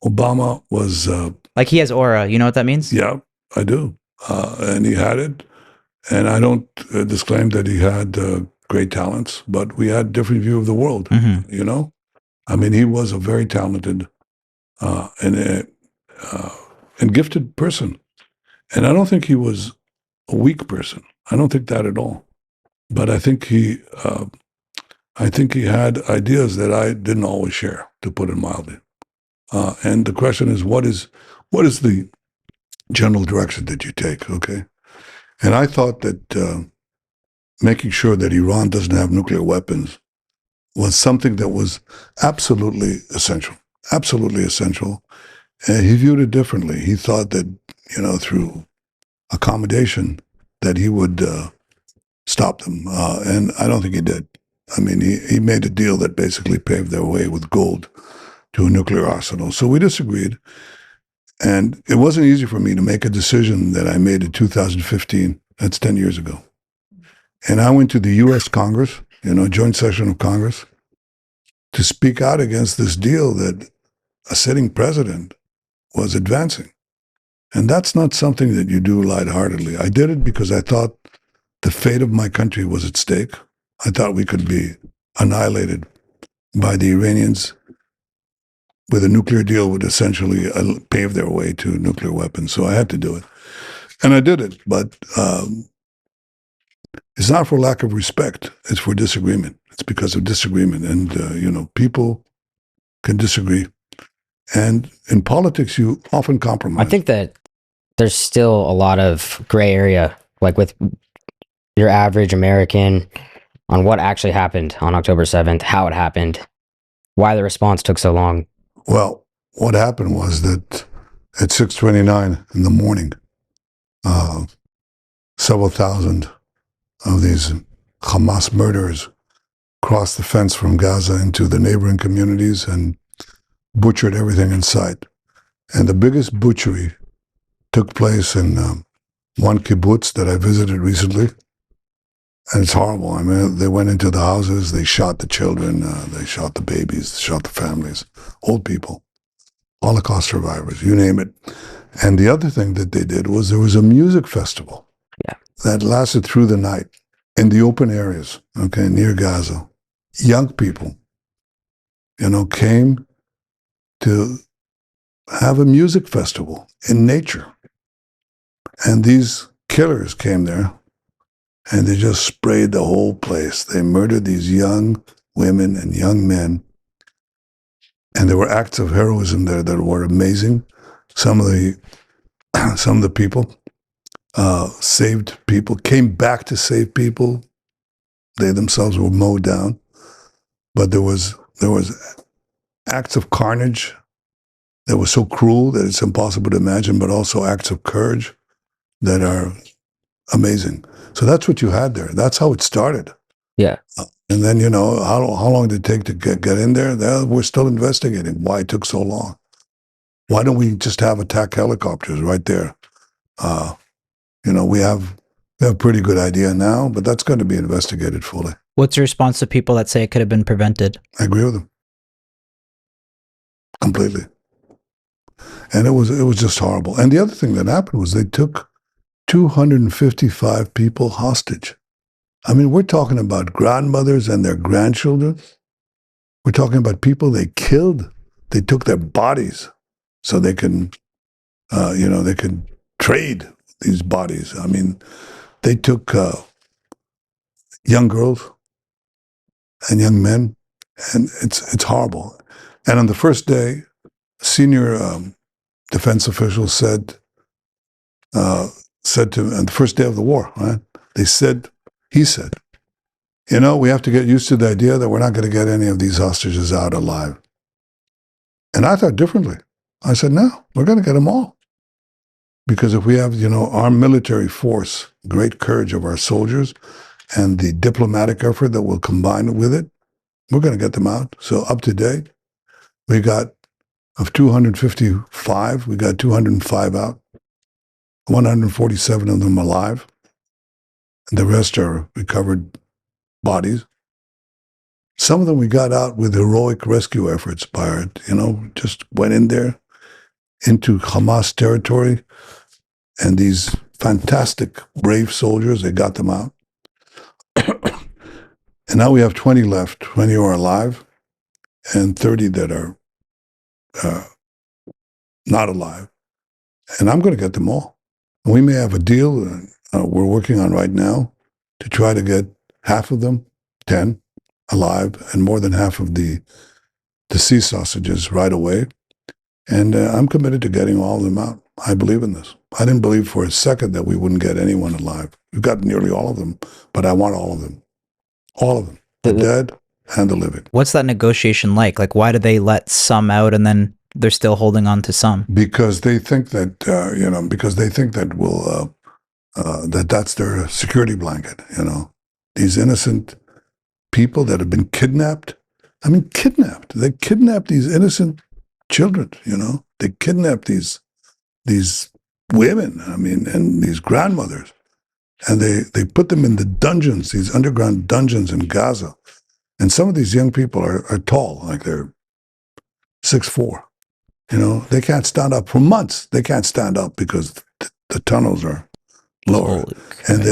Obama was. Like he has aura. You know what that means? Yeah, I do, and he had it. And I don't disclaim that he had great talents, but we had different view of the world. Mhm. You know, I mean, he was a very talented and gifted person, and I don't think he was a weak person. I don't think that at all. But I think he had ideas that I didn't always share, to put it mildly. And the question is, what is the general direction that you take? Okay, and I thought that making sure that Iran doesn't have nuclear weapons was something that was absolutely essential, absolutely essential. And he viewed it differently. He thought that, through accommodation, that he would stop them. And I don't think he did. I mean, he made a deal that basically paved their way with gold to a nuclear arsenal. So we disagreed. And it wasn't easy for me to make a decision that I made in 2015. That's 10 years ago. And I went to the U.S. Congress, joint session of Congress, to speak out against this deal that a sitting president was advancing. And that's not something that you do lightheartedly. I did it because I thought the fate of my country was at stake. I thought we could be annihilated by the Iranians with a nuclear deal would essentially pave their way to nuclear weapons. So I had to do it. And I did it. But it's not for lack of respect. It's for disagreement. It's because of disagreement. And, people can disagree. And in politics, you often compromise. I think that there's still a lot of gray area, like with your average American, on what actually happened on October 7th, how it happened, why the response took so long. Well, what happened was that at 6:29 in the morning, several thousand of these Hamas murderers crossed the fence from Gaza into the neighboring communities and butchered everything in sight. And the biggest butchery took place in one kibbutz that I visited recently. And it's horrible. I mean, they went into the houses, they shot the children, they shot the babies, shot the families, old people, Holocaust survivors, you name it. And the other thing that they did was there was a music festival that lasted through the night in the open areas, okay, near Gaza. Young people, came to have a music festival in nature. And these killers came there and they just sprayed the whole place. They murdered these young women and young men. And there were acts of heroism there that were amazing. Some of the people saved people, came back to save people. They themselves were mowed down. But there was acts of carnage that was so cruel that it's impossible to imagine, but also acts of courage that are amazing. So that's what you had there. That's how it started. Yeah. And then, how long did it take to get in there? We're still investigating why it took so long. Why don't we just have attack helicopters right there? We have a pretty good idea now, but that's going to be investigated fully. What's your response to people that say it could have been prevented? I agree with them completely. And it was just horrible. And the other thing that happened was they took 255 people hostage. I mean, we're talking about grandmothers and their grandchildren. We're talking about people they killed. They took their bodies so they can, they can trade these bodies. I mean, they took young girls and young men, and it's horrible. And on the first day, senior defense officials said to him, on the first day of the war, right? He said, we have to get used to the idea that we're not going to get any of these hostages out alive. And I thought differently. I said, no, we're going to get them all. Because if we have, our military force, great courage of our soldiers, and the diplomatic effort that will combine with it, we're going to get them out. So up to date, we got, of 255, we got 205 out. 147 of them alive, and the rest are recovered bodies. Some of them we got out with heroic rescue efforts by our, just went in there into Hamas territory, and these fantastic, brave soldiers, they got them out. And now we have 20 left. 20 are alive, and 30 that are not alive. And I'm going to get them all. And we may have a deal we're working on right now to try to get half of them, 10, alive, and more than half of the sea sausages right away. And I'm committed to getting all of them out. I believe in this. I didn't believe for a second that we wouldn't get anyone alive. We've got nearly all of them, but I want all of them. All of them. The dead and the living. What's that negotiation like? Like, why do they let some out and then they're still holding on to some? Because they think that, that's their security blanket, These innocent people that have been kidnapped. I mean, kidnapped. They kidnapped these innocent children, They kidnapped these women, and these grandmothers. And they put them in the dungeons, these underground dungeons in Gaza. And some of these young people are tall, like they're 6'4". They can't stand up for months. They can't stand up because the tunnels are lower. And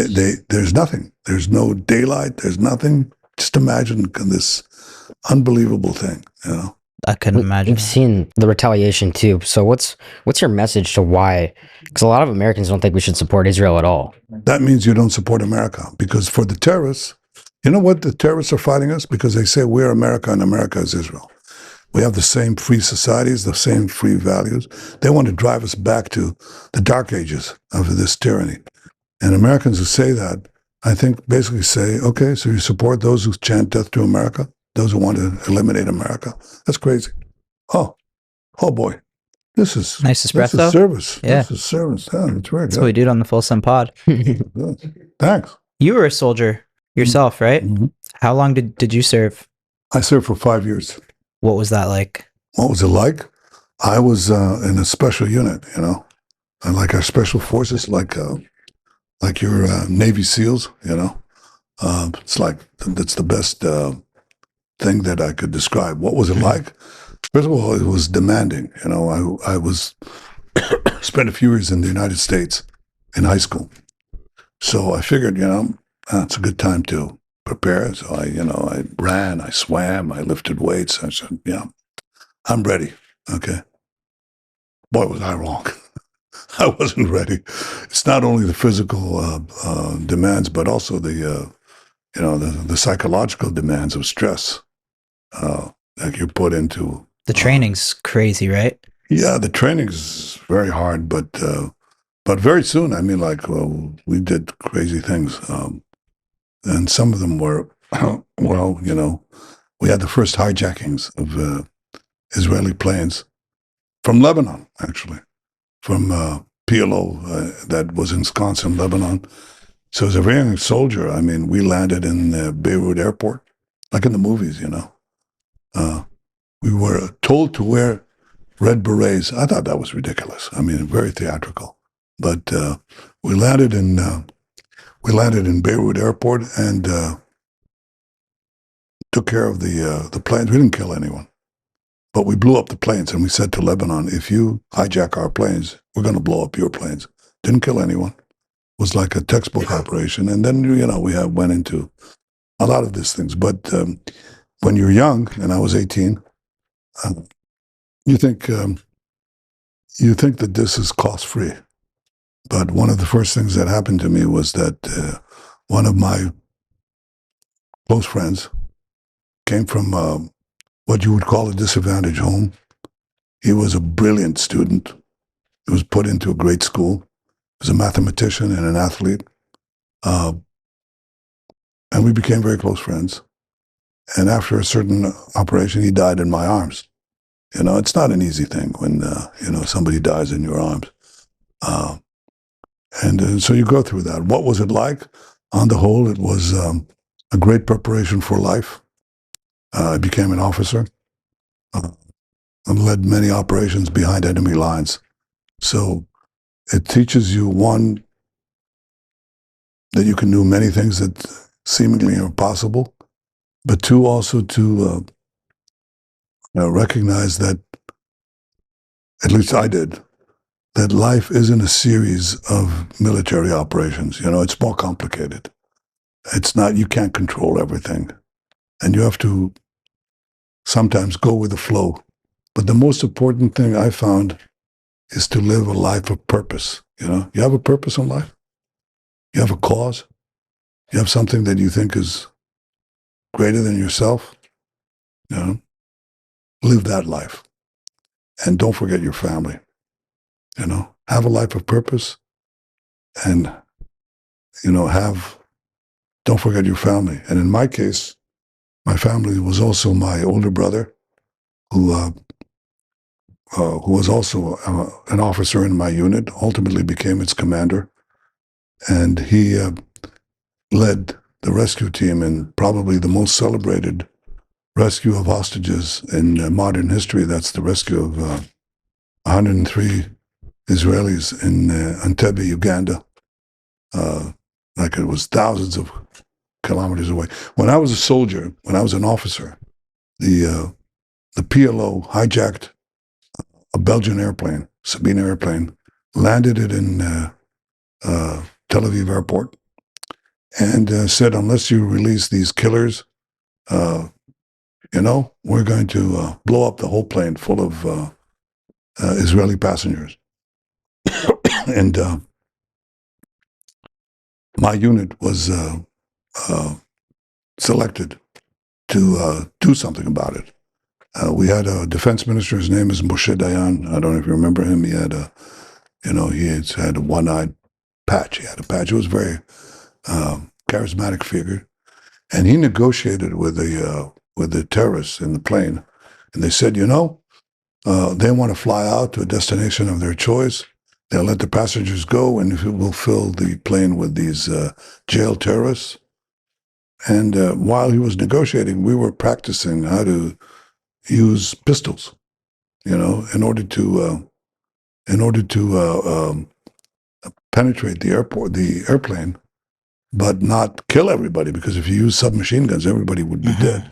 there's nothing. There's no daylight. There's nothing. Just imagine this unbelievable thing, I couldn't imagine. We've seen the retaliation too. So what's your message to why? Because a lot of Americans don't think we should support Israel at all. That means you don't support America. Because for the terrorists, you know what? The terrorists are fighting us because they say we're America and America is Israel. We have the same free societies, the same free values. They want to drive us back to the dark ages of this tyranny. And Americans who say that, I think, basically say, okay, so you support those who chant death to America? Those who want to eliminate America? That's crazy. Oh boy. This is nice espresso. This is service. Yeah. This is service. Yeah, that's very That's what we do on the Full Sun Pod. Thanks. You were a soldier yourself, right? Mm-hmm. How long did you serve? I served for 5 years. What was that like? What was it like? I was in a special unit, and like our special forces, like your Navy SEALs, It's like, that's the best thing that I could describe. What was it like? First of all, it was demanding. I was spent a few years in the United States in high school. So I figured, it's a good time to prepare. So I ran, I swam, I lifted weights. I said, I'm ready. Okay. Boy, was I wrong. I wasn't ready. It's not only the physical demands, but also the psychological demands of stress that you put into. The training's crazy, right? Yeah, the training's very hard, but very soon, we did crazy things. And some of them were, we had the first hijackings of Israeli planes from Lebanon, actually, from PLO that was ensconced in Lebanon. So as a very young soldier, we landed in Beirut airport, like in the movies, We were told to wear red berets. I thought that was ridiculous. Very theatrical. But we landed in Beirut airport and took care of the planes. We didn't kill anyone, but we blew up the planes. And we said to Lebanon, if you hijack our planes, we're going to blow up your planes. Didn't kill anyone. It was like a textbook operation. And then we went into a lot of these things. But when you're young, and I was 18. You think that this is cost-free. But one of the first things that happened to me was that one of my close friends came from what you would call a disadvantaged home. He was a brilliant student. He was put into a great school. He was a mathematician and an athlete. And we became very close friends. And after a certain operation, he died in my arms. It's not an easy thing when, somebody dies in your arms. And so you go through that. What was it like? On the whole, it was a great preparation for life. I became an officer and led many operations behind enemy lines. So It teaches you, one, that you can do many things that seemingly are possible, but two, also to recognize that, at least I did, that life isn't a series of military operations. It's more complicated. It's not, you can't control everything. And you have to sometimes go with the flow. But the most important thing I found is to live a life of purpose. You have a purpose in life. You have a cause. You have something that you think is greater than yourself. Live that life. And don't forget your family. Have a life of purpose, and don't forget your family. And in my case, my family was also my older brother, who was also an officer in my unit, ultimately became its commander. And he led the rescue team in probably the most celebrated rescue of hostages in modern history. That's the rescue of 103 Israelis in Entebbe, Uganda. Like it was thousands of kilometers away. When I was a soldier, when I was an officer, the PLO hijacked a Belgian airplane, Sabena airplane, landed it in Tel Aviv airport, and said, unless you release these killers, we're going to blow up the whole plane full of Israeli passengers. And my unit was selected to do something about it. We had a defense minister. His name is Moshe Dayan. I don't know if you remember him. He had had a one-eyed patch. He had a patch. He was a very charismatic figure, and he negotiated with the terrorists in the plane, and they said, they want to fly out to a destination of their choice. They'll let the passengers go, and we'll fill the plane with these jail terrorists. And while he was negotiating, we were practicing how to use pistols, in order to penetrate the airplane, but not kill everybody. Because if you use submachine guns, everybody would be dead.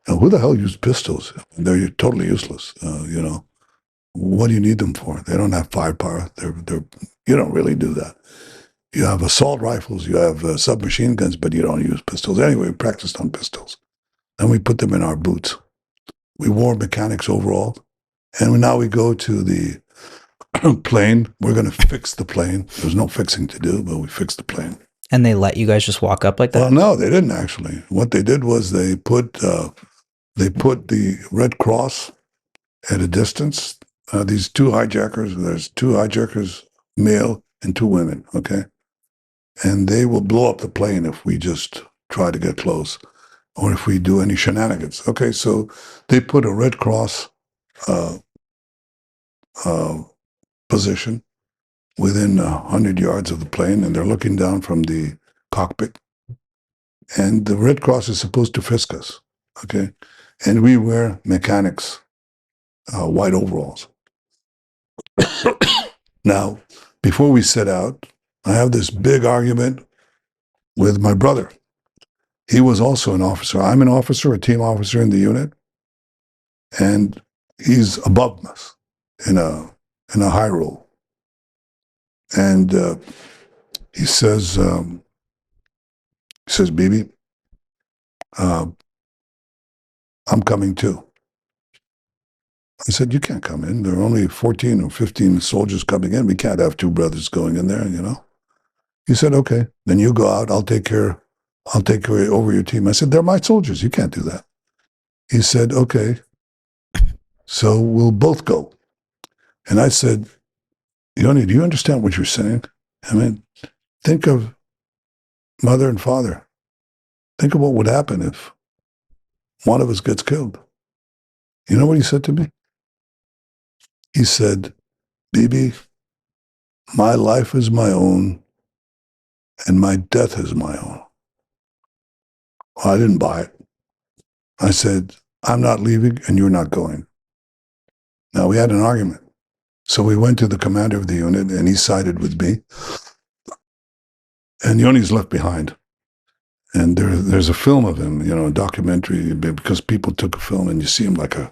Now, who the hell used pistols? They're totally useless. What do you need them for? They don't have firepower. You don't really do that. You have assault rifles, you have submachine guns, but you don't use pistols. Anyway, we practiced on pistols. Then we put them in our boots. We wore mechanics overall. And now we go to the plane. We're going to fix the plane. There's no fixing to do, but we fixed the plane. And they let you guys just walk up like that? Well, no, they didn't actually. What they did was they put the Red Cross at a distance. These two hijackers, there's two hijackers, male and two women, okay? And they will blow up the plane if we just try to get close or if we do any shenanigans. Okay, so they put a Red Cross position within 100 yards of the plane, and they're looking down from the cockpit. And the Red Cross is supposed to frisk us, okay? And we wear mechanics, white overalls. Now, before we set out, I have this big argument with my brother. He was also an officer. I'm an officer, a team officer in the unit, and he's above us in a high role. And he says, Bibi, I'm coming too. I said, you can't come in. There are only 14 or 15 soldiers coming in. We can't have two brothers going in there, He said, okay, then you go out. I'll take care over your team. I said, they're my soldiers. You can't do that. He said, okay, so we'll both go. And I said, Yoni, do you understand what you're saying? I mean, think of mother and father. Think of what would happen if one of us gets killed. You know what he said to me? He said, Bibi, my life is my own and my death is my own. Well, I didn't buy it. I said, I'm not leaving and you're not going. Now, we had an argument. So we went to the commander of the unit, and he sided with me. And Yoni's left behind. And there's a film of him, a documentary, because people took a film, and you see him like a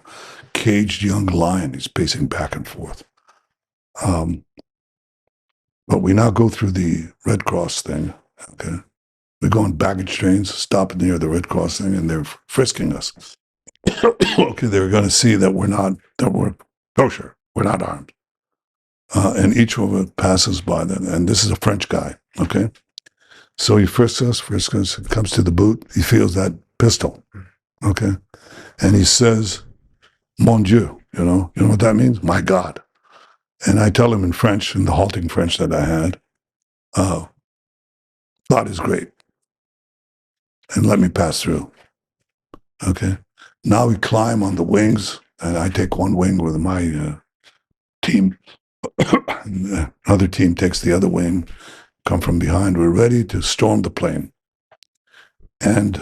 caged young lion. He's pacing back and forth. But we now go through the Red Cross thing, okay? We go on baggage trains, stop near the Red Cross thing, and they're frisking us. Okay, they're going to see that we're kosher, we're not armed. And each of us passes by them, and this is a French guy, okay? So he frisks us, comes to the boot, he feels that pistol, okay? And he says, Mon Dieu, you know what that means? My God. And I tell him in French, in the halting French that I had, God is great. And let me pass through. Okay. Now we climb on the wings, and I take one wing with my team. The other team takes the other wing, come from behind. We're ready to storm the plane. And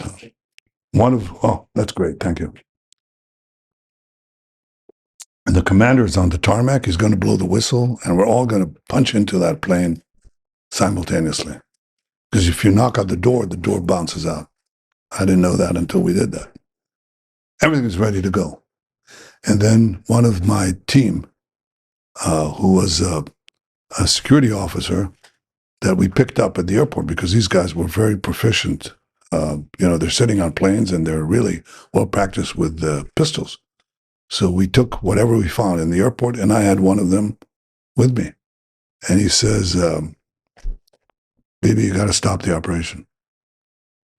that's great. Thank you. And the commander is on the tarmac. He's going to blow the whistle, and we're all going to punch into that plane simultaneously. Because if you knock on the door bounces out. I didn't know that until we did that. Everything's ready to go. And then one of my team, who was a security officer that we picked up at the airport, because these guys were very proficient. They're sitting on planes, and they're really well practiced with pistols. So we took whatever we found in the airport, and I had one of them with me. And he says, Bibi, you got to stop the operation.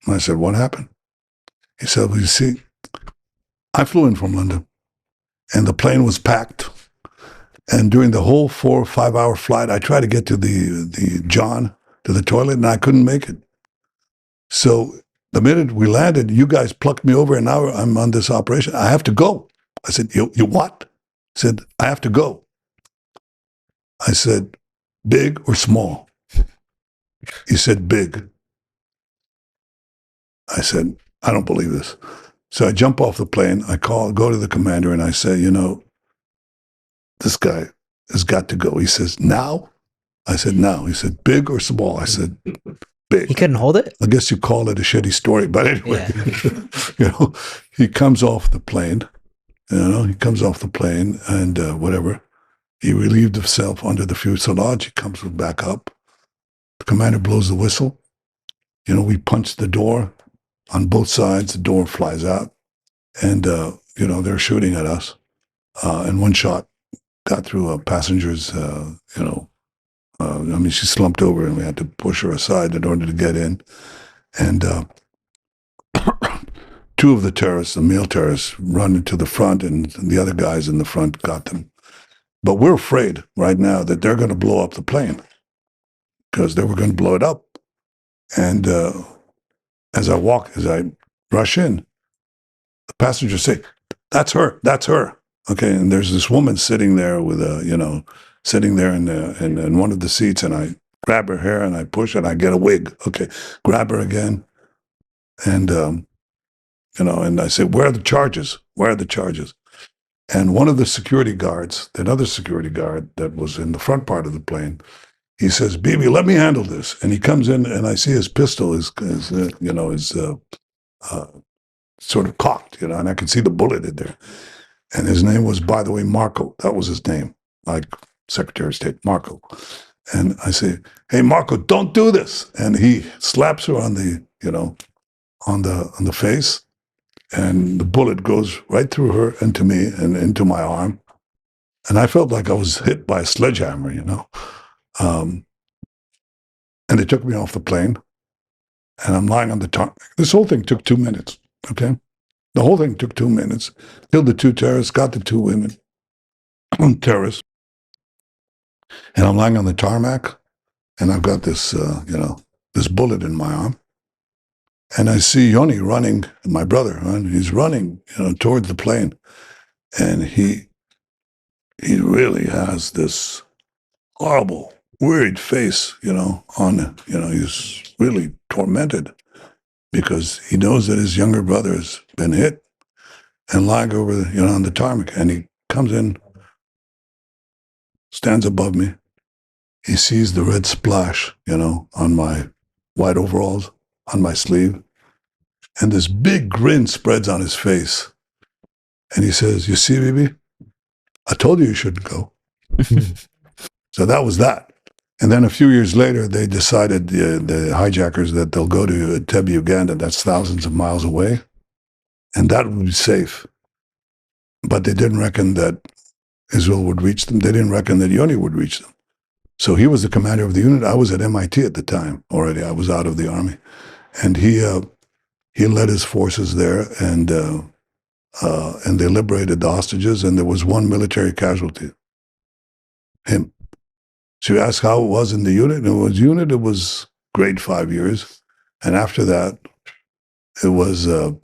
And I said, what happened? He said, well, you see, I flew in from London, and the plane was packed. And during the whole 4 or 5 hour flight, I tried to get to the John, to the toilet, and I couldn't make it. So the minute we landed, you guys plucked me over, and now I'm on this operation. I have to go. I said, you what? He said, I have to go. I said, big or small? He said, big. I said, I don't believe this. So I jump off the plane. I go to the commander, and I say, this guy has got to go. He says, now? I said, now. He said, big or small? I said, big. He couldn't hold it? I guess you call it a shitty story, but anyway, he comes off the plane. He comes off the plane, and whatever. He relieved himself under the fuselage. He comes back up. The commander blows the whistle. We punch the door on both sides. The door flies out, and they're shooting at us. And one shot got through a passenger's. She slumped over, and we had to push her aside in order to get in. And two of the terrorists, the male terrorists, run into the front, and the other guys in the front got them. But we're afraid right now that they're going to blow up the plane, because they were going to blow it up. And as I rush in, the passengers say, that's her. Okay, and there's this woman sitting there with sitting there in one of the seats, and I grab her hair and I push and I get a wig. Okay, grab her again, and and I say, where are the charges? Where are the charges? And one of the security guards, another security guard that was in the front part of the plane, he says, Bibi, let me handle this. And he comes in, and I see his pistol is sort of cocked, and I can see the bullet in there. And his name was, by the way, Marco. That was his name, like Secretary of State, Marco. And I say, hey, Marco, don't do this. And he slaps her on the, on the face. And the bullet goes right through her into me and into my arm. And I felt like I was hit by a sledgehammer, And they took me off the plane. And I'm lying on the tarmac. This whole thing took 2 minutes, okay? The whole thing took 2 minutes. Killed the 2 terrorists, got the 2 women, terrorists. And I'm lying on the tarmac, and I've got this, this bullet in my arm. And I see Yoni running, my brother, and he's running, towards the plane. And he really has this horrible, worried face, he's really tormented because he knows that his younger brother has been hit and lying over, on the tarmac. And he comes in stands above me. He sees the red splash, on my white overalls, on my sleeve. And this big grin spreads on his face. And he says, "You see, Bibi, I told you shouldn't go." So that was that. And then a few years later, they decided, the hijackers, that they'll go to Entebbe, Uganda. That's thousands of miles away. And that would be safe. But they didn't reckon that Israel would reach them. They didn't reckon that Yoni would reach them. So he was the commander of the unit. I was at MIT at the time already. I was out of the army. And he led his forces there, and they liberated the hostages, and there was one military casualty, him. So you ask how it was in the unit? It was great 5 years. And after that, it was a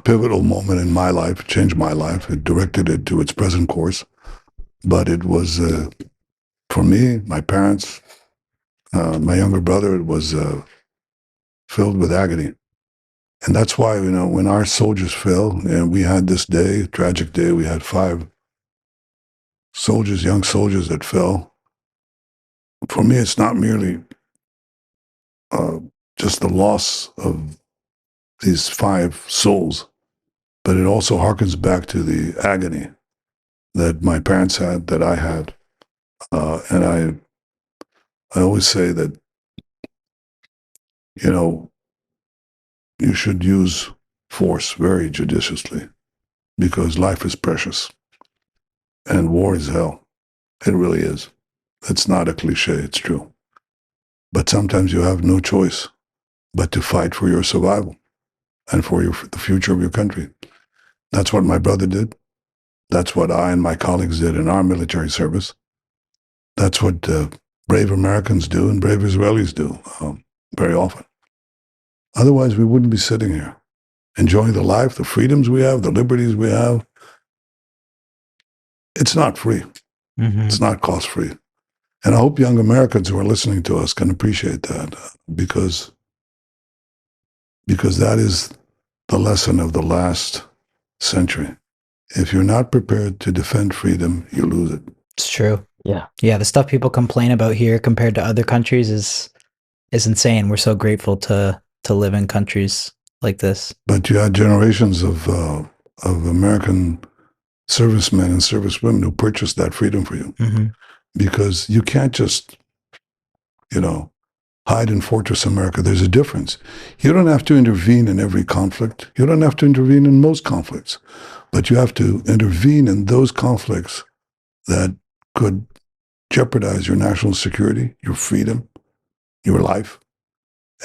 pivotal moment in my life. It changed my life. It directed it to its present course. But it was, for me, my parents, my younger brother, it was filled with agony. And that's why, when our soldiers fell, and we had this day, tragic day, we had 5 soldiers, young soldiers that fell. For me, it's not merely just the loss of these 5 souls, but it also harkens back to the agony that my parents had, that I had. And I always say that, you should use force very judiciously, because life is precious and war is hell. It really is. It's not a cliche, it's true. But sometimes you have no choice but to fight for your survival and for the future of your country. That's what my brother did. That's what I and my colleagues did in our military service. That's what brave Americans do and brave Israelis do very often. Otherwise, we wouldn't be sitting here enjoying the life, the freedoms we have, the liberties we have. It's not free. Mm-hmm. It's not cost-free. And I hope young Americans who are listening to us can appreciate that, because that is the lesson of the last century. If you're not prepared to defend freedom, you lose it. It's true. Yeah. Yeah, the stuff people complain about here compared to other countries is insane. We're so grateful to live in countries like this. But you had generations of American servicemen and servicewomen who purchased that freedom for you. Mm-hmm. Because you can't just, hide in Fortress America. There's a difference. You don't have to intervene in every conflict. You don't have to intervene in most conflicts. But you have to intervene in those conflicts that could jeopardize your national security, your freedom, your life.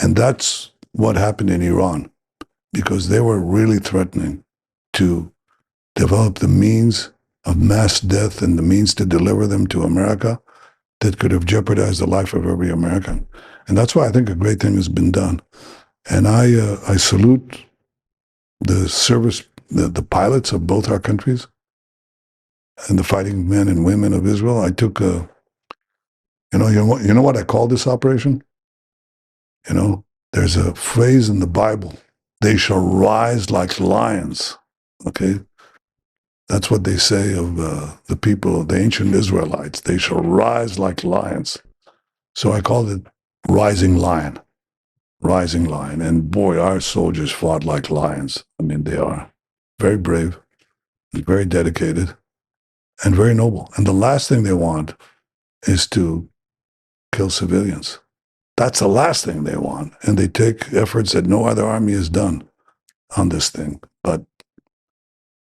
And that's what happened in Iran, because they were really threatening to develop the means of mass death and the means to deliver them to America that could have jeopardized the life of every American. And that's why I think a great thing has been done. And I salute the service, the pilots of both our countries and the fighting men and women of Israel. I took you know what I call this operation? There's a phrase in the Bible, "They shall rise like lions." Okay? That's what they say of the people of the ancient Israelites. They shall rise like lions. So I called it Rising Lion. Rising Lion. And boy, our soldiers fought like lions. I mean, they are very brave, and very dedicated, and very noble. And the last thing they want is to kill civilians. That's the last thing they want. And they take efforts that no other army has done on this thing. But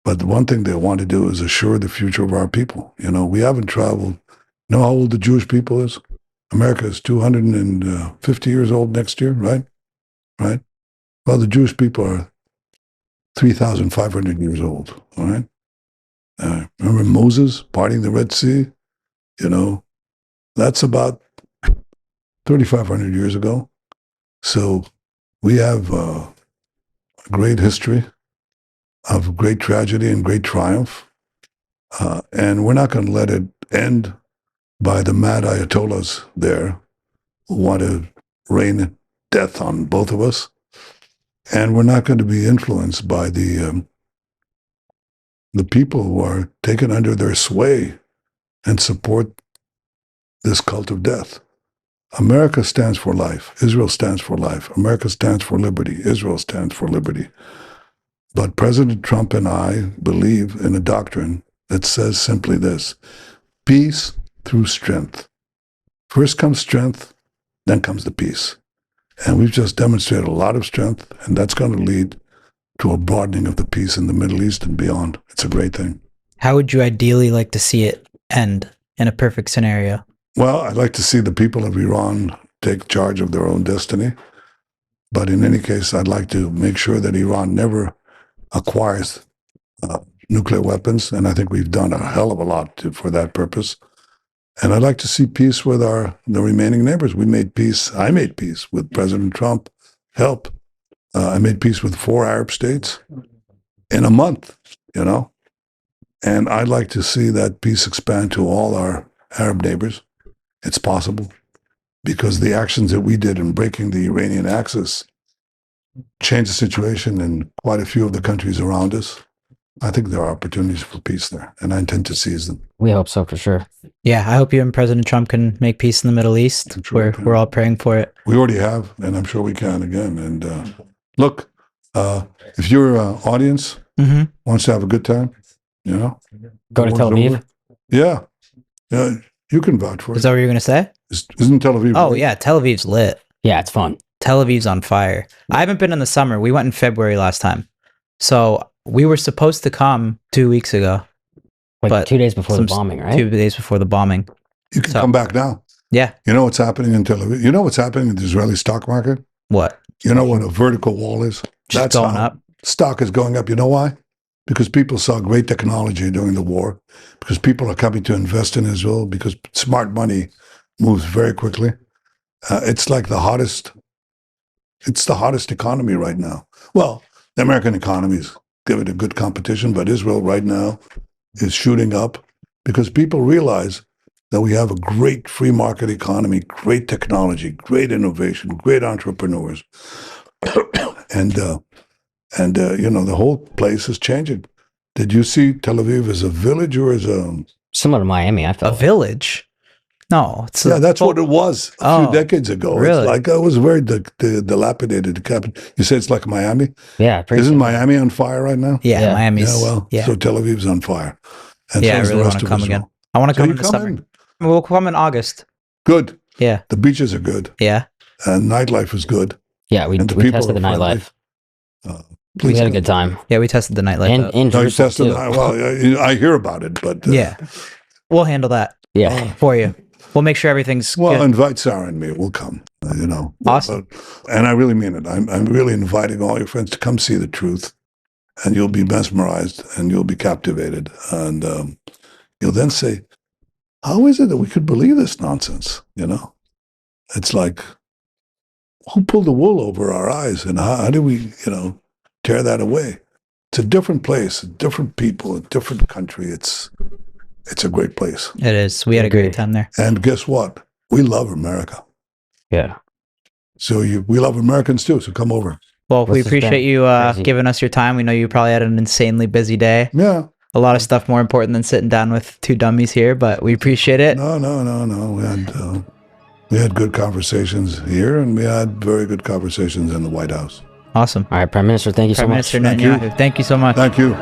the one thing they want to do is assure the future of our people. We haven't traveled. You know how old the Jewish people is? America is 250 years old next year, right? Right? Well, the Jewish people are 3,500 years old, all right? Remember Moses parting the Red Sea? That's about 3,500 years ago. So we have a great history of great tragedy and great triumph. And we're not going to let it end by the mad ayatollahs there who want to rain death on both of us. And we're not going to be influenced by the people who are taken under their sway and support this cult of death. America stands for life. Israel stands for life. America stands for liberty. Israel stands for liberty. But President Trump and I believe in a doctrine that says simply this: peace through strength. First comes strength, then comes the peace. And we've just demonstrated a lot of strength, and that's going to lead to a broadening of the peace in the Middle East and beyond. It's a great thing. How would you ideally like to see it end in a perfect scenario? Well, I'd like to see the people of Iran take charge of their own destiny. But in any case, I'd like to make sure that Iran never acquires nuclear weapons. And I think we've done a hell of a lot for that purpose. And I'd like to see peace with the remaining neighbors. I made peace with President Trump. Help. I made peace with 4 Arab states in a month, And I'd like to see that peace expand to all our Arab neighbors. It's possible because the actions that we did in breaking the Iranian axis changed the situation in quite a few of the countries around us. I think there are opportunities for peace there, and I intend to seize them. We hope so, for sure. Yeah, I hope you and President Trump can make peace in the Middle East. I'm sure we can. We're all praying for it. We already have, and I'm sure we can again. And look, if your audience wants to have a good time, Go to Tel Aviv. Yeah, you can vouch for it. Is that what you're going to say? Isn't Tel Aviv? Oh, right? yeah, Tel Aviv's lit. Yeah, it's fun. Tel Aviv's on fire. I haven't been in the summer. We went in February last time. So we were supposed to come 2 weeks ago. Like But 2 days before the some- bombing, right? 2 days before the bombing. You can So- come back now. Yeah. You know what's happening in Tel Aviv? You know what's happening in the Israeli stock market? What? You know what a vertical wall is? Just going how up? Stock is going up. You know why? Because people saw great technology during the war, because people are coming to invest in Israel, because smart money moves very quickly. It's like it's the hottest economy right now. Well, the American economies give it a good competition, but Israel right now is shooting up because people realize that we have a great free market economy, great technology, great innovation, great entrepreneurs. And the whole place is changing. Did you see Tel Aviv as a village or as a... Similar to Miami, I A felt. village? No. It's Yeah, that's what it was a few Oh, decades ago. really? It's like it was very dilapidated. You say it's like Miami? Yeah, pretty Isn't similar. Miami on fire right now? Yeah, Yeah. Miami's. Yeah, well, yeah. so Tel Aviv's on fire. And Yeah, I is the really rest wanna of come Israel. again. I want to So come you in the come summer. in. We'll come in August. Good. Yeah. The beaches are good. Yeah. And nightlife is good. Yeah, we And the we people tested the are friendly. nightlife. We Please had a come. good time. Yeah, we tested the nightlife And out. in No, you Jerusalem, tested too. Well, I hear about it, but... Yeah. We'll handle that Yeah. for you. We'll make sure everything's Well, good. invite Sarah and me. We'll come, Awesome. And I really mean it. I'm really inviting all your friends to come see the truth, and you'll be mesmerized and you'll be captivated. And you'll then say, how is it that we could believe this nonsense? It's like, who pulled the wool over our eyes? And how do we, tear that away? It's a different place, different people, a different country. It's a great place. It is. We had a Agree. great time there. And guess what? We love America. Yeah. So we love Americans too. So come over. Well, What's we this appreciate been? you Crazy. giving us your time. We know you probably had an insanely busy day. Yeah. A lot of stuff more important than sitting down with 2 dummies here, but we appreciate it. No. We had good conversations here, and we had very good conversations in the White House. Awesome. All right, Prime Minister, thank you so Prime much. Minister Thank you. Netanyahu, thank you so much. Thank you.